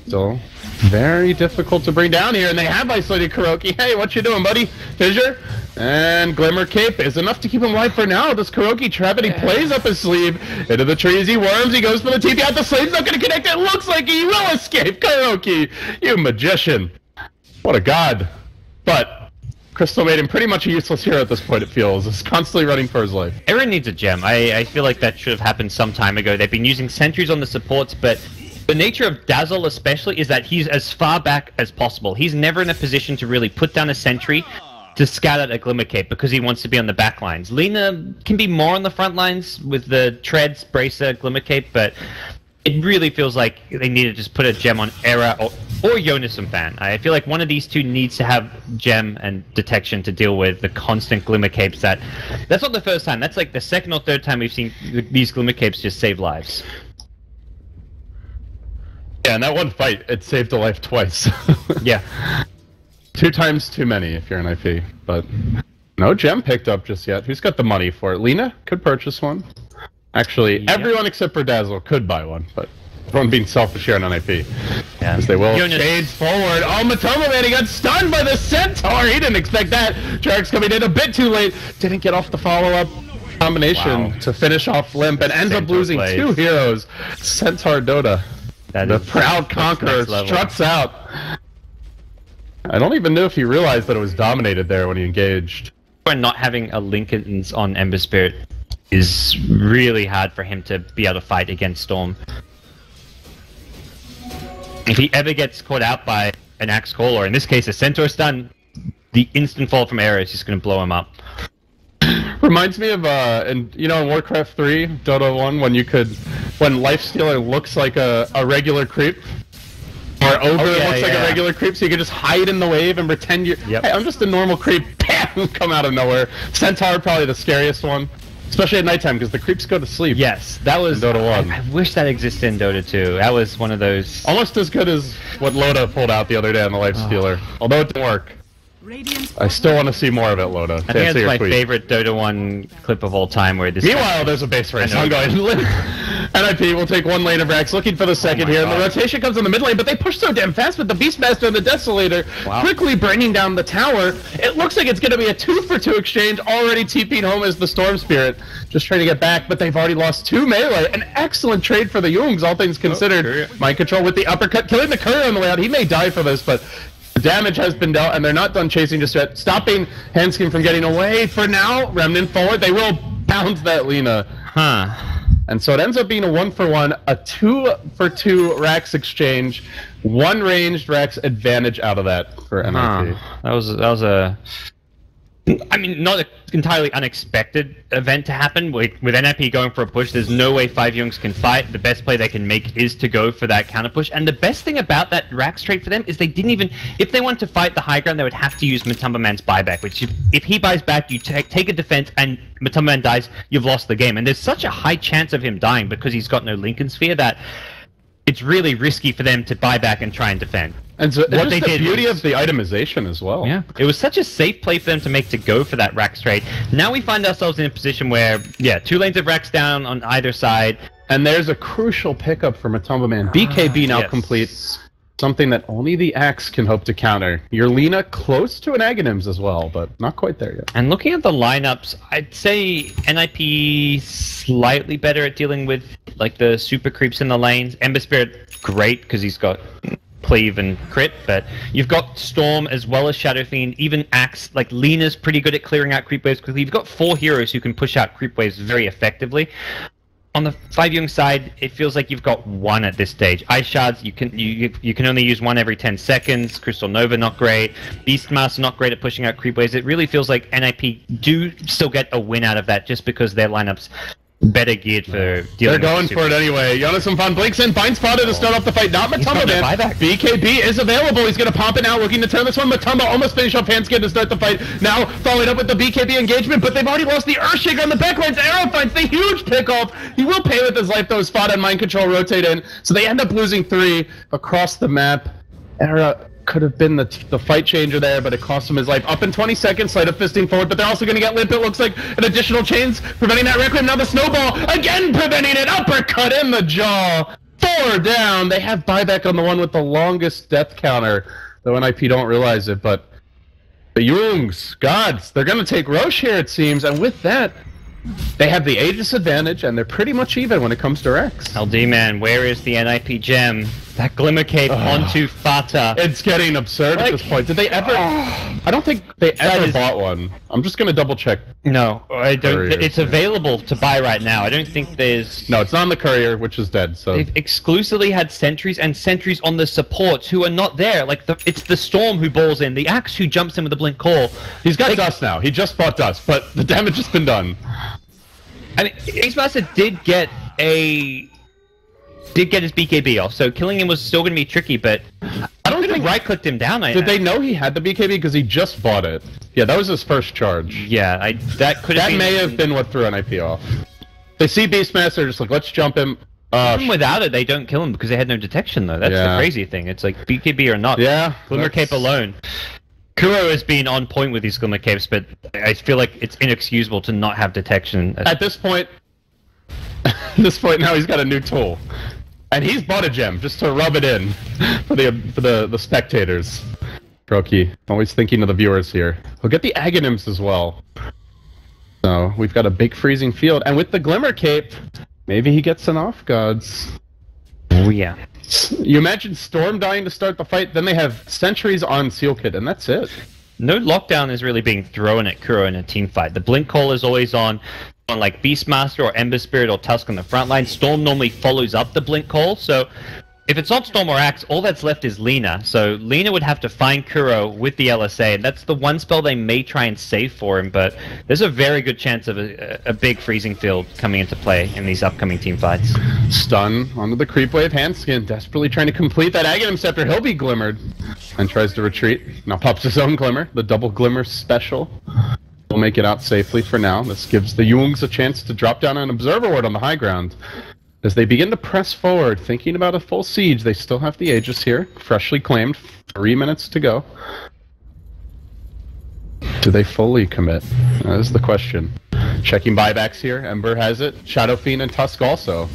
Still very difficult to bring down here, and they have isolated Kuroki. Hey, what you doing, buddy? Fissure and Glimmer Cape is enough to keep him alive for now. This Kuroki trap, and he plays up his sleeve into the trees. He worms. He goes for the TP out. The slave's not going to connect. It looks like he will escape. Kuroki, you magician! What a god! But Crystal made him pretty much a useless hero at this point. It feels he's constantly running for his life. Eren needs a gem. I feel like that should have happened some time ago. They've been using sentries on the supports, but the nature of Dazzle especially is that he's as far back as possible. He's never in a position to really put down a sentry to scout out a Glimmer Cape because he wants to be on the back lines. Lina can be more on the front lines with the Treads, Bracer, Glimmer Cape, but it really feels like they need to just put a gem on Era or Jonas and Fan. I feel like one of these two needs to have gem and detection to deal with the constant Glimmer Capes. That's not the first time. That's like the second or third time we've seen these Glimmer Capes just save lives. Yeah, in that one fight, it saved a life twice. Yeah. 2 times too many if you're an IP, but no gem picked up just yet. Who's got the money for it? Lina could purchase one. Actually, everyone except for Dazzle could buy one, but everyone being selfish here on NiP. Yeah. As they will. Shades forward. Oh, Matumbaman, he got stunned by the Centaur. He didn't expect that. Jark's coming in a bit too late. Didn't get off the follow-up. combination to finish off Limp and ends up losing plays. 2 heroes. Centaur Dota. The proud conqueror struts out. I don't even know if he realized that it was dominated there when he engaged. And not having a Lincoln's on Ember Spirit is really hard for him to be able to fight against Storm. If he ever gets caught out by an Axe Call, or in this case a Centaur stun, the instant fall from arrow is just going to blow him up. Reminds me of, in Warcraft 3, Dota 1, when Lifestealer looks like a regular creep. Or Ogre looks like a regular creep, so you can just hide in the wave and pretend you're... Hey, I'm just a normal creep. Bam! Come out of nowhere. Centaur probably the scariest one. Especially at nighttime, because the creeps go to sleep. Yes, that was... in Dota 1. I wish that existed in Dota 2. That was one of those... Almost as good as what Loda pulled out the other day on the Lifestealer. Although it didn't work. I still want to see more of it, Loda. I think that's my favorite Dota 1 clip of all time where this... Meanwhile, there's a base race ongoing. NiP will take 1 lane of Rex, looking for the second here, and the rotation comes in the mid lane, but they push so damn fast with the Beastmaster and the Desolator quickly bringing down the tower. It looks like it's going to be a 2-for-2 exchange, already TP'ing home as the Storm Spirit, just trying to get back, but they've already lost 2 melee. An excellent trade for the JuNGz, all things considered. Mind control with the uppercut, killing the courier on the way out. He may die for this, but... the damage has been dealt, and they're not done chasing just yet. Stopping Hanskin from getting away for now. Remnant forward. They will bounce that Lina. And so it ends up being a 1-for-1, a 2-for-2 Rax exchange. 1 ranged Rax advantage out of that for NiP. That was a... I mean, not an entirely unexpected event to happen. With NiP going for a push, there's no way 5JuNGz can fight. The best play they can make is to go for that counter push. And the best thing about that Rax trade for them is they didn't even... if they wanted to fight the high ground, they would have to use Matumba Man's buyback, which if he buys back, you take a defense and Matumba Man dies, you've lost the game. And there's such a high chance of him dying because he's got no Lincoln Sphere that it's really risky for them to buy back and try and defend. And so what they did, the beauty of the itemization as well. Yeah, it was such a safe play for them to make to go for that Rax trade. Now we find ourselves in a position where, 2 lanes of Rax down on either side. And there's a crucial pickup for Matumba Man. BKB now complete. Something that only the Axe can hope to counter. Your Lina close to an Aghanims as well, but not quite there yet. And looking at the lineups, I'd say NiP slightly better at dealing with like the super creeps in the lanes. Ember Spirit, great, because he's got... cleave and crit, but you've got Storm as well as Shadow Fiend, even Axe, like Lina's pretty good at clearing out creep waves quickly. You've got 4 heroes who can push out creep waves very effectively. On the 5JuNGz side, it feels like you've got 1 at this stage. Ice Shards, you can only use 1 every 10 seconds. Crystal Nova, not great. Beastmaster, not great at pushing out creep waves. It really feels like NiP do still get a win out of that just because their lineups better geared for dealing. They're going for it anyway. Jonas Van blinks in, finds Fodder to start off the fight. Not Matumba Man. BKB is available. He's going to pump it now, looking to turn this one. Matumba almost finish off Hanskin to start the fight. Now following up with the BKB engagement, but they've already lost the Earthshaker on the backlines. Arrow finds the huge pickoff. He will pay with his life though. Fodder and Mind Control rotate in, so they end up losing 3 across the map. Arrow could have been the fight changer there, but it cost him his life. Up in 20 seconds, Sleight of Fisting forward, but they're also going to get Limp. It looks like an additional chains, preventing that Requiem. Now the Snowball, again preventing it. Uppercut in the jaw. 4 down. They have buyback on the one with the longest death counter, though NiP don't realize it, but the JuNGz, gods, they're going to take Roche here, it seems, and with that, they have the Aegis advantage, and they're pretty much even when it comes to Rex. LD man, where is the NiP gem? That Glimmer Cape onto Fata. It's getting absurd at this point. Did they ever... I don't think they ever bought one. I'm just going to double check. No, I don't. It's available to buy right now. I don't think there's... No, it's not on the courier, which is dead, so... They've exclusively had sentries and sentries on the supports who are not there. Like, it's the Storm who balls in, the Axe who jumps in with a blink call. He's got Dust now. He just bought Dust, but the damage has been done. I mean, Xmaster did get his BKB off, so killing him was still going to be tricky, but I don't think right-clicked him down. Did they know he had the BKB because he just bought it? Yeah, that was his first charge. Yeah, that may have been what threw NiP off. They see Beastmaster, just like, let's jump him. Even without it, they don't kill him because they had no detection, though. That's the crazy thing. It's like BKB or not. Yeah. Glimmer Cape alone. Kuro has been on point with these Glimmer Capes, but I feel like it's inexcusable to not have detection. At this point, now he's got a new tool. And he's bought a gem just to rub it in for the spectators. Proki, always thinking of the viewers here. He'll get the Aghanims as well. So we've got a big freezing field, and with the Glimmer Cape, maybe he gets an off gods. Oh yeah. You imagine Storm dying to start the fight, then they have sentries on Seal Kid, and that's it. No lockdown is really being thrown at Kuro in a team fight. The Blink Call is always on like Beastmaster or Ember Spirit or Tusk on the front line. Storm normally follows up the Blink Call, so if it's not Storm or Axe, all that's left is Lina. So Lina would have to find Kuro with the LSA, and that's the one spell they may try and save for him, but there's a very good chance of a big freezing field coming into play in these upcoming team fights. Stun onto the creep wave. Handskin desperately trying to complete that Aghanim Scepter. He'll be glimmered and tries to retreat. Now pops his own glimmer, the double glimmer special. He'll make it out safely for now. This gives the JuNGz a chance to drop down an observer ward on the high ground. As they begin to press forward, thinking about a full siege, they still have the Aegis here, freshly claimed, 3 minutes to go. Do they fully commit? That is the question. Checking buybacks here, Ember has it, Shadow Fiend and Tusk also.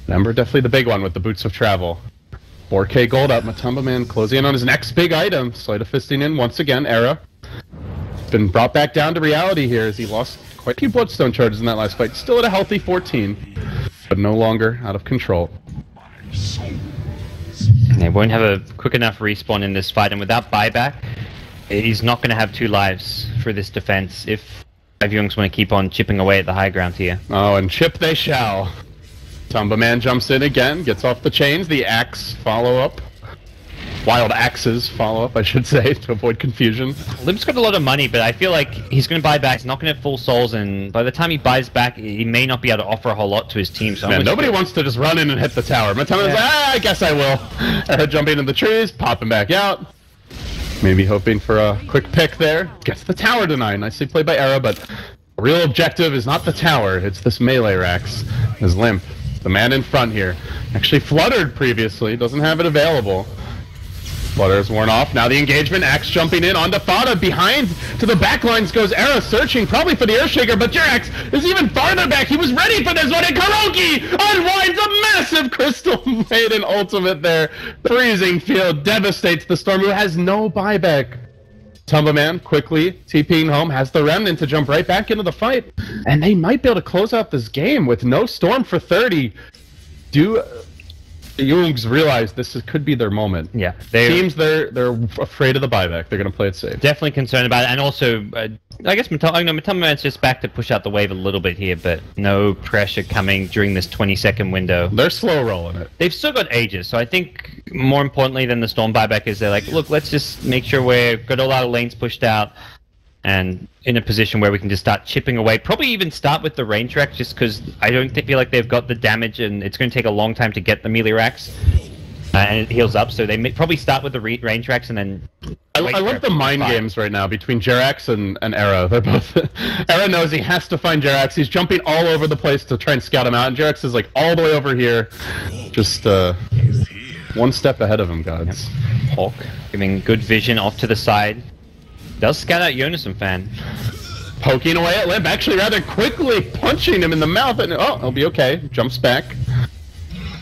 Ember definitely the big one with the Boots of Travel. 4k gold up, Matumba Man closing in on his next big item, Sleight of Fisting in once again, Era. Been brought back down to reality here as he lost quite a few Bloodstone charges in that last fight, still at a healthy 14. But no longer out of control. They won't have a quick enough respawn in this fight, and without buyback, he's not going to have 2 lives for this defense if 5JuNGz want to keep on chipping away at the high ground here. Oh, and chip they shall. Tumba Man jumps in again, gets off the chains, the axe follow-up. Wild axes follow-up, I should say, to avoid confusion. Limp's got a lot of money, but I feel like he's going to buy back. He's not going to have full souls, and by the time he buys back, he may not be able to offer a whole lot to his team. So man, nobody wants to just run in and hit the tower. Mataman's like, I guess I will. Jumping in the trees, popping back out. Maybe hoping for a quick pick there. Gets the tower denied. Nicely played by Era, but the real objective is not the tower. It's this melee Rax. As Limp, the man in front here, actually fluttered previously, doesn't have it available. Flutter is worn off. Now the engagement. Axe jumping in onto Fada. Behind to the backlines goes Era, searching probably for the Earthshaker, but Jerax is even farther back. He was ready for this one, and Kuroki unwinds a massive Crystal Maiden ultimate there. Freezing field devastates the Storm, who has no buyback. Tumba Man quickly TPing home, has the Remnant to jump right back into the fight, and they might be able to close out this game with no Storm for 30. Do the JuNGz realize could be their moment? Yeah, seems they're afraid of the buyback. They're going to play it safe. Definitely concerned about it, and also I guess Matumba Man's just back to push out the wave a little bit here, but no pressure coming during this 20-second window. They're slow rolling it. They've still got Aegis, so I think more importantly than the Storm buyback is they're like, look, let's just make sure we've got all our lanes pushed out and in a position where we can just start chipping away. Probably even start with the range racks, just because I don't feel like they've got the damage, and it's going to take a long time to get the melee racks. And it heals up, so they may probably start with the range racks and then... I love the mind games right now between Jerax and Era. They're both... Era knows he has to find Jerax. He's jumping all over the place to try and scout him out, and Jerax is like all the way over here. Just one step ahead of him, gods. Yep. Hawk giving good vision off to the side. Does scout out Yonason fan. Poking away at Limp, actually rather quickly punching him in the mouth, and oh, he'll be okay. Jumps back.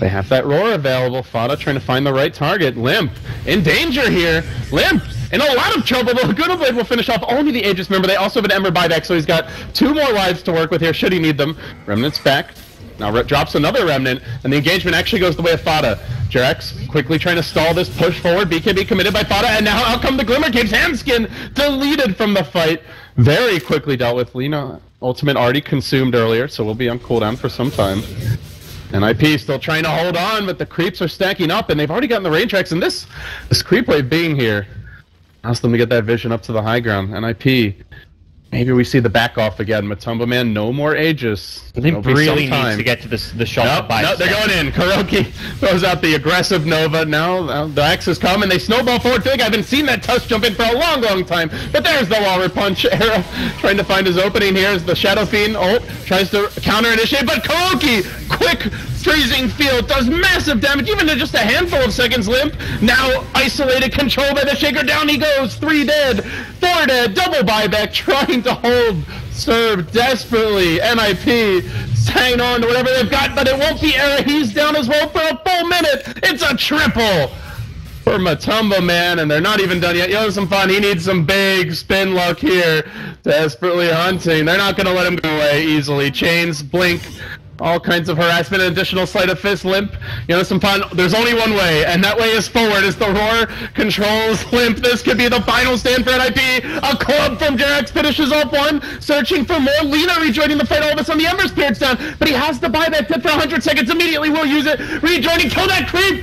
They have that roar available. Fada trying to find the right target. Limp in danger here. Limp in a lot of trouble, though. Goodblade will finish off only the Aegis member. They also have an Ember buyback, so he's got 2 more lives to work with here, should he need them. Remnant's back. Now drops another Remnant, and the engagement actually goes the way of Fada. Jerax quickly trying to stall this push forward. BKB committed by Fada, and now out come the Glimmer Caves. Handskin deleted from the fight. Very quickly dealt with. Lina ultimate already consumed earlier, so we'll be on cooldown for some time. NiP still trying to hold on, but the creeps are stacking up, and they've already gotten the range tracks, and this creep wave being here allows them to get that vision up to the high ground. NiP, maybe we see the back off again. Matumba Man, no more Aegis. I think really needs to get to the shot. No, they're going in. Kuroki throws out the aggressive Nova. Now the axes come, and they snowball forward. Fig, I haven't seen that Tusk jump in for a long, long time, but there's the Waller Punch. Era trying to find his opening here as the Shadow Fiend tries to counter-initiate, but Kuroki, quick freezing field, does massive damage, even in just a handful of seconds. Limp, now isolated, controlled by the Shaker. Down he goes, 3 dead, 4 dead, double buyback, trying to hold serve desperately. NiP hanging on to whatever they've got, but it won't be Era. He's down as well for a full minute. It's a triple. for Matumba, man, and they're not even done yet. Yo, some fun. He needs some big spin luck here. Desperately hunting. They're not going to let him go away easily. Chains, blink, all kinds of harassment, an additional sleight of fist, Limp. You know, some fun. There's only one way, and that way is forward as the Roar controls Limp. This could be the final stand for NiP. A club from JuNGz finishes off one, searching for more. Lina rejoining the fight, all of us on the Ember Spirit's down, but he has the buyback tip for 100 seconds. Immediately will use it. Rejoining, kill that creep,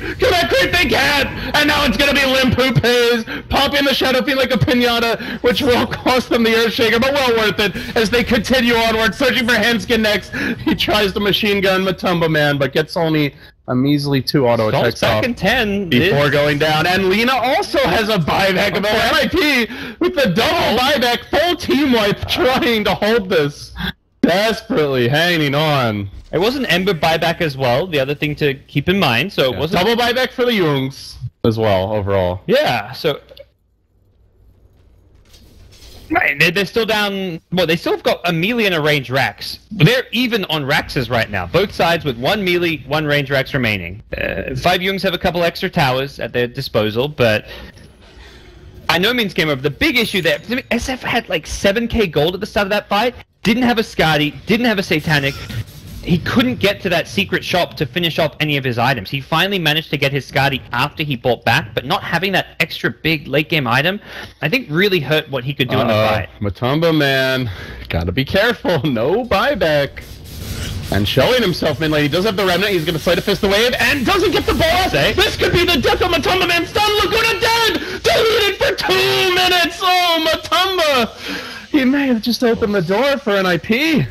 they can't. And now it's gonna be Limp who pays, popping the Shadow Fiend like a pinata, which will cost them the Earthshaker, but well worth it as they continue onward, searching for Handskin next. He tries to machine gun Matumba, man, but gets only a measly 2 auto attacks off in 10 before going down. And Lina also has a buyback of NiP with the double buyback, full team wipe, trying to hold this, desperately hanging on. It was an Ember buyback as well, the other thing to keep in mind. So it wasn't double buyback for the JuNGz as well, overall. Yeah, so right, they're still down. Well, they still have got a melee and a range Rax. They're even on Raxes right now. Both sides with 1 melee, 1 range Rax remaining. 5JuNGz have a couple extra towers at their disposal, but by no means game over. The big issue there, SF had like 7k gold at the start of that fight. Didn't have a Skadi, didn't have a Satanic. He couldn't get to that secret shop to finish off any of his items. He finally managed to get his Skadi after he bought back, but not having that extra big late game item, I think really hurt what he could do in the fight. Matumba, man, gotta be careful. No buyback. And showing himself mid lane, he does have the Remnant. He's gonna Sleight of Fist the wave and doesn't get the ball. This could be the death of Matumba, man. Stun Laguna dead. Deleted for 2 minutes. Oh, Matumba. He may have just opened the door for NiP.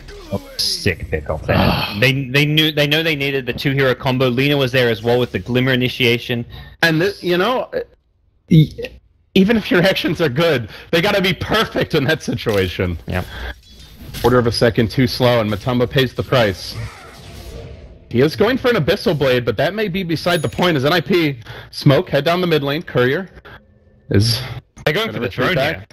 Sick pick off there. they know they needed the 2-hero combo. Lina was there as well with the Glimmer initiation. And this, you know, even if your actions are good, they gotta be perfect in that situation. Yeah. Quarter of a second too slow, and Matumba pays the price. He is going for an Abyssal Blade, but that may be beside the point as NiP Smoke head down the mid lane. Courier is they're going for the throne here.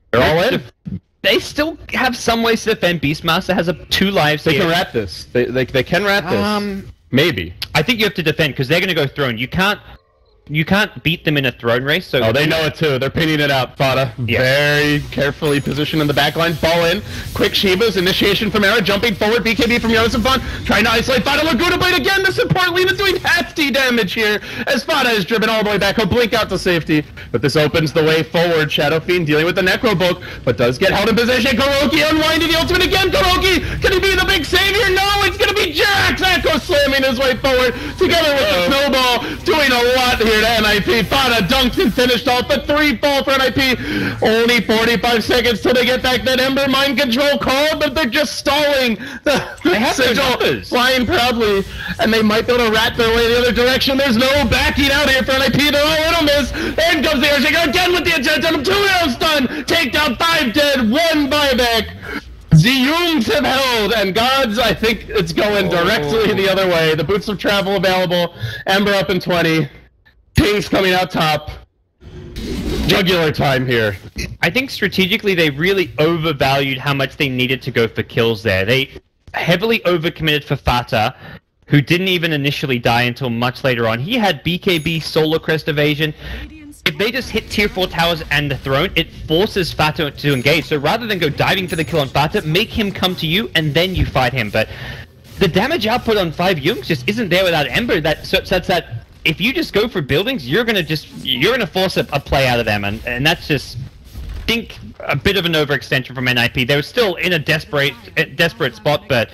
They're all in. They still have some ways to defend. Beastmaster has 2 lives. They can rat this. They can rat this. Maybe. I think you have to defend because they're going to go throne. You can't beat them in a throne race. So they know it too. They're pinning it out. Fada very carefully positioned in the backline. Ball in. Quick Shivas. Initiation from Era. Jumping forward. BKB from Yosemfun. Trying to isolate Fada. Laguna Blade again. The support Lina doing hefty damage here as Fada is driven all the way back. He'll blink out to safety. But this opens the way forward. Shadow Fiend dealing with the Necro Book, but does get held in position. KuroKy unwinding the ultimate again. KuroKy. Can he be the big savior? No, it's going to be JuNGz. Echo slamming his way forward together with the snowball. Doing a lot here to NiP. Fada dunked and finished off, but 3 fall for NiP. Only 45 seconds till they get back that Ember mind control call, but they're just stalling. They have Sigil flying proudly, and they might be able to rat their way the other direction. There's no backing out here for NiP. They're all in on this. In comes the Earthshaker again with the attack. 2 arrows stun. Take down 5 dead. 1 buyback. ZuNGz have held, and Gods, I think it's going directly the other way. The Boots of Travel available. Ember up in 20. King's coming out top. Jugular time here. I think strategically they really overvalued how much they needed to go for kills there. They heavily overcommitted for Fata, who didn't even initially die until much later on. He had BKB, Solar Crest evasion. If they just hit tier 4 towers and the throne, it forces Fata to engage. So rather than go diving for the kill on Fata, make him come to you and then you fight him. But the damage output on 5JuNGz just isn't there without Ember. That sets that if you just go for buildings, you're gonna force a play out of them, and that's just, I think, a bit of an overextension from NiP. They were still in a desperate spot, but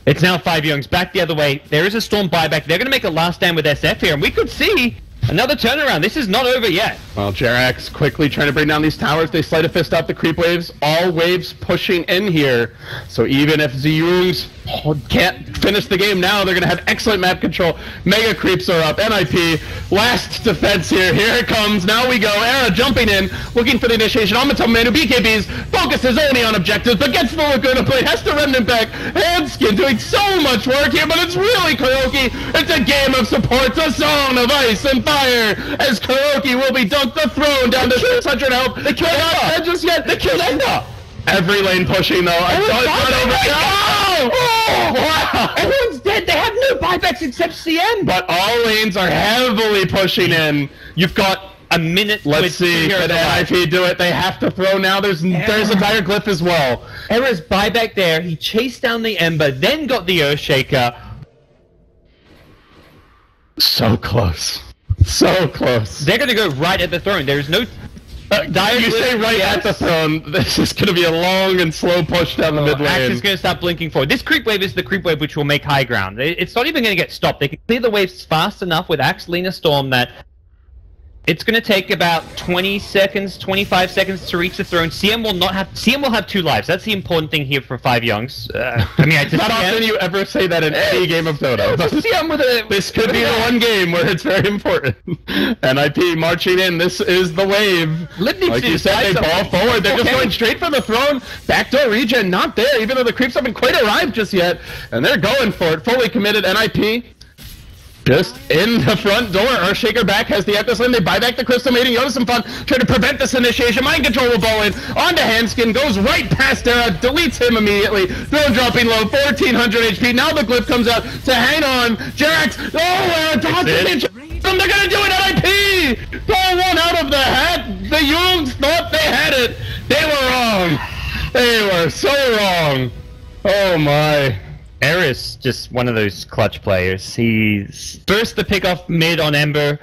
it's now 5JuNGz back the other way. There is a Storm buyback. They're gonna make a last stand with SF here, and we could see another turnaround. This is not over yet. Well, JuNGz quickly trying to bring down these towers. They Sleight of Fist out the creep waves. All waves pushing in here. So even if ZuNGz can't finish the game now, they're going to have excellent map control. Mega creeps are up. NiP, last defense here. Here it comes. Now we go. Era jumping in, looking for the initiation on Matumba, who BKBs, focuses only on objectives, but gets the Laguna Blade, has to Remnant back. Handskin doing so much work here, but it's really KuroKy. It's a game of supports, a song of ice and fire, as KuroKy will be dunked the throne down to 600 health. They killed Enda! Just yet. They killed Enda! Every lane pushing though. Oh, wow! Everyone's dead. They have no buybacks except CM. But all lanes are heavily pushing in. You've got a minute. Let's see. Can NiP do it? They have to throw now. There's a dire glyph as well. Era's buyback there. He chased down the Ember, then got the Earthshaker. So close. So close. They're going to go right at the throne. There's no... you say right at the throne. This is going to be a long and slow push down the mid lane. Axe is going to start blinking forward. This creep wave is the creep wave which will make high ground. It's not even going to get stopped. They can clear the waves fast enough with Axe, Lina, Storm that it's going to take about 20 seconds, 25 seconds to reach the throne. CM will have 2 lives. That's the important thing here for 5JuNGz. Not often you ever say that in any game of Dota. This could be the one game where it's very important. NiP marching in. This is the wave. Like you said, they ball forward. They're just going straight for the throne. Backdoor regen not there, even though the creeps haven't quite arrived just yet. And they're going for it. Fully committed. NiP just in the front door. Earthshaker back, has the Echo Slam. They buy back the Crystal Maiden. Yoda some fun, trying to prevent this initiation. Mind Control will ball in. Onto Handskin, goes right past Era, deletes him immediately. Throne dropping low, 1400 HP. Now the glyph comes out to hang on. Jerax, they're gonna do it, NiP! Pull one out of the hat. The Jungs thought they had it. They were wrong. They were so wrong. Oh my. Era's just one of those clutch players. He's first the pick off mid on Ember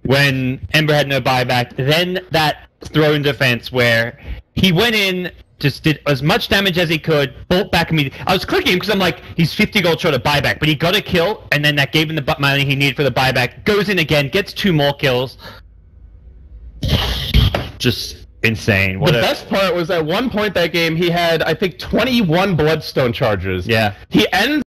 when Ember had no buyback, then that throne defense where he went in, just did as much damage as he could, bolt back immediately. I was clicking him because I'm like, he's 50 gold short of buyback, but he got a kill, and then that gave him the money he needed for the buyback. Goes in again, gets 2 more kills. Just insane. The best part was at one point that game he had, I think, 21 Bloodstone charges. Yeah. He ends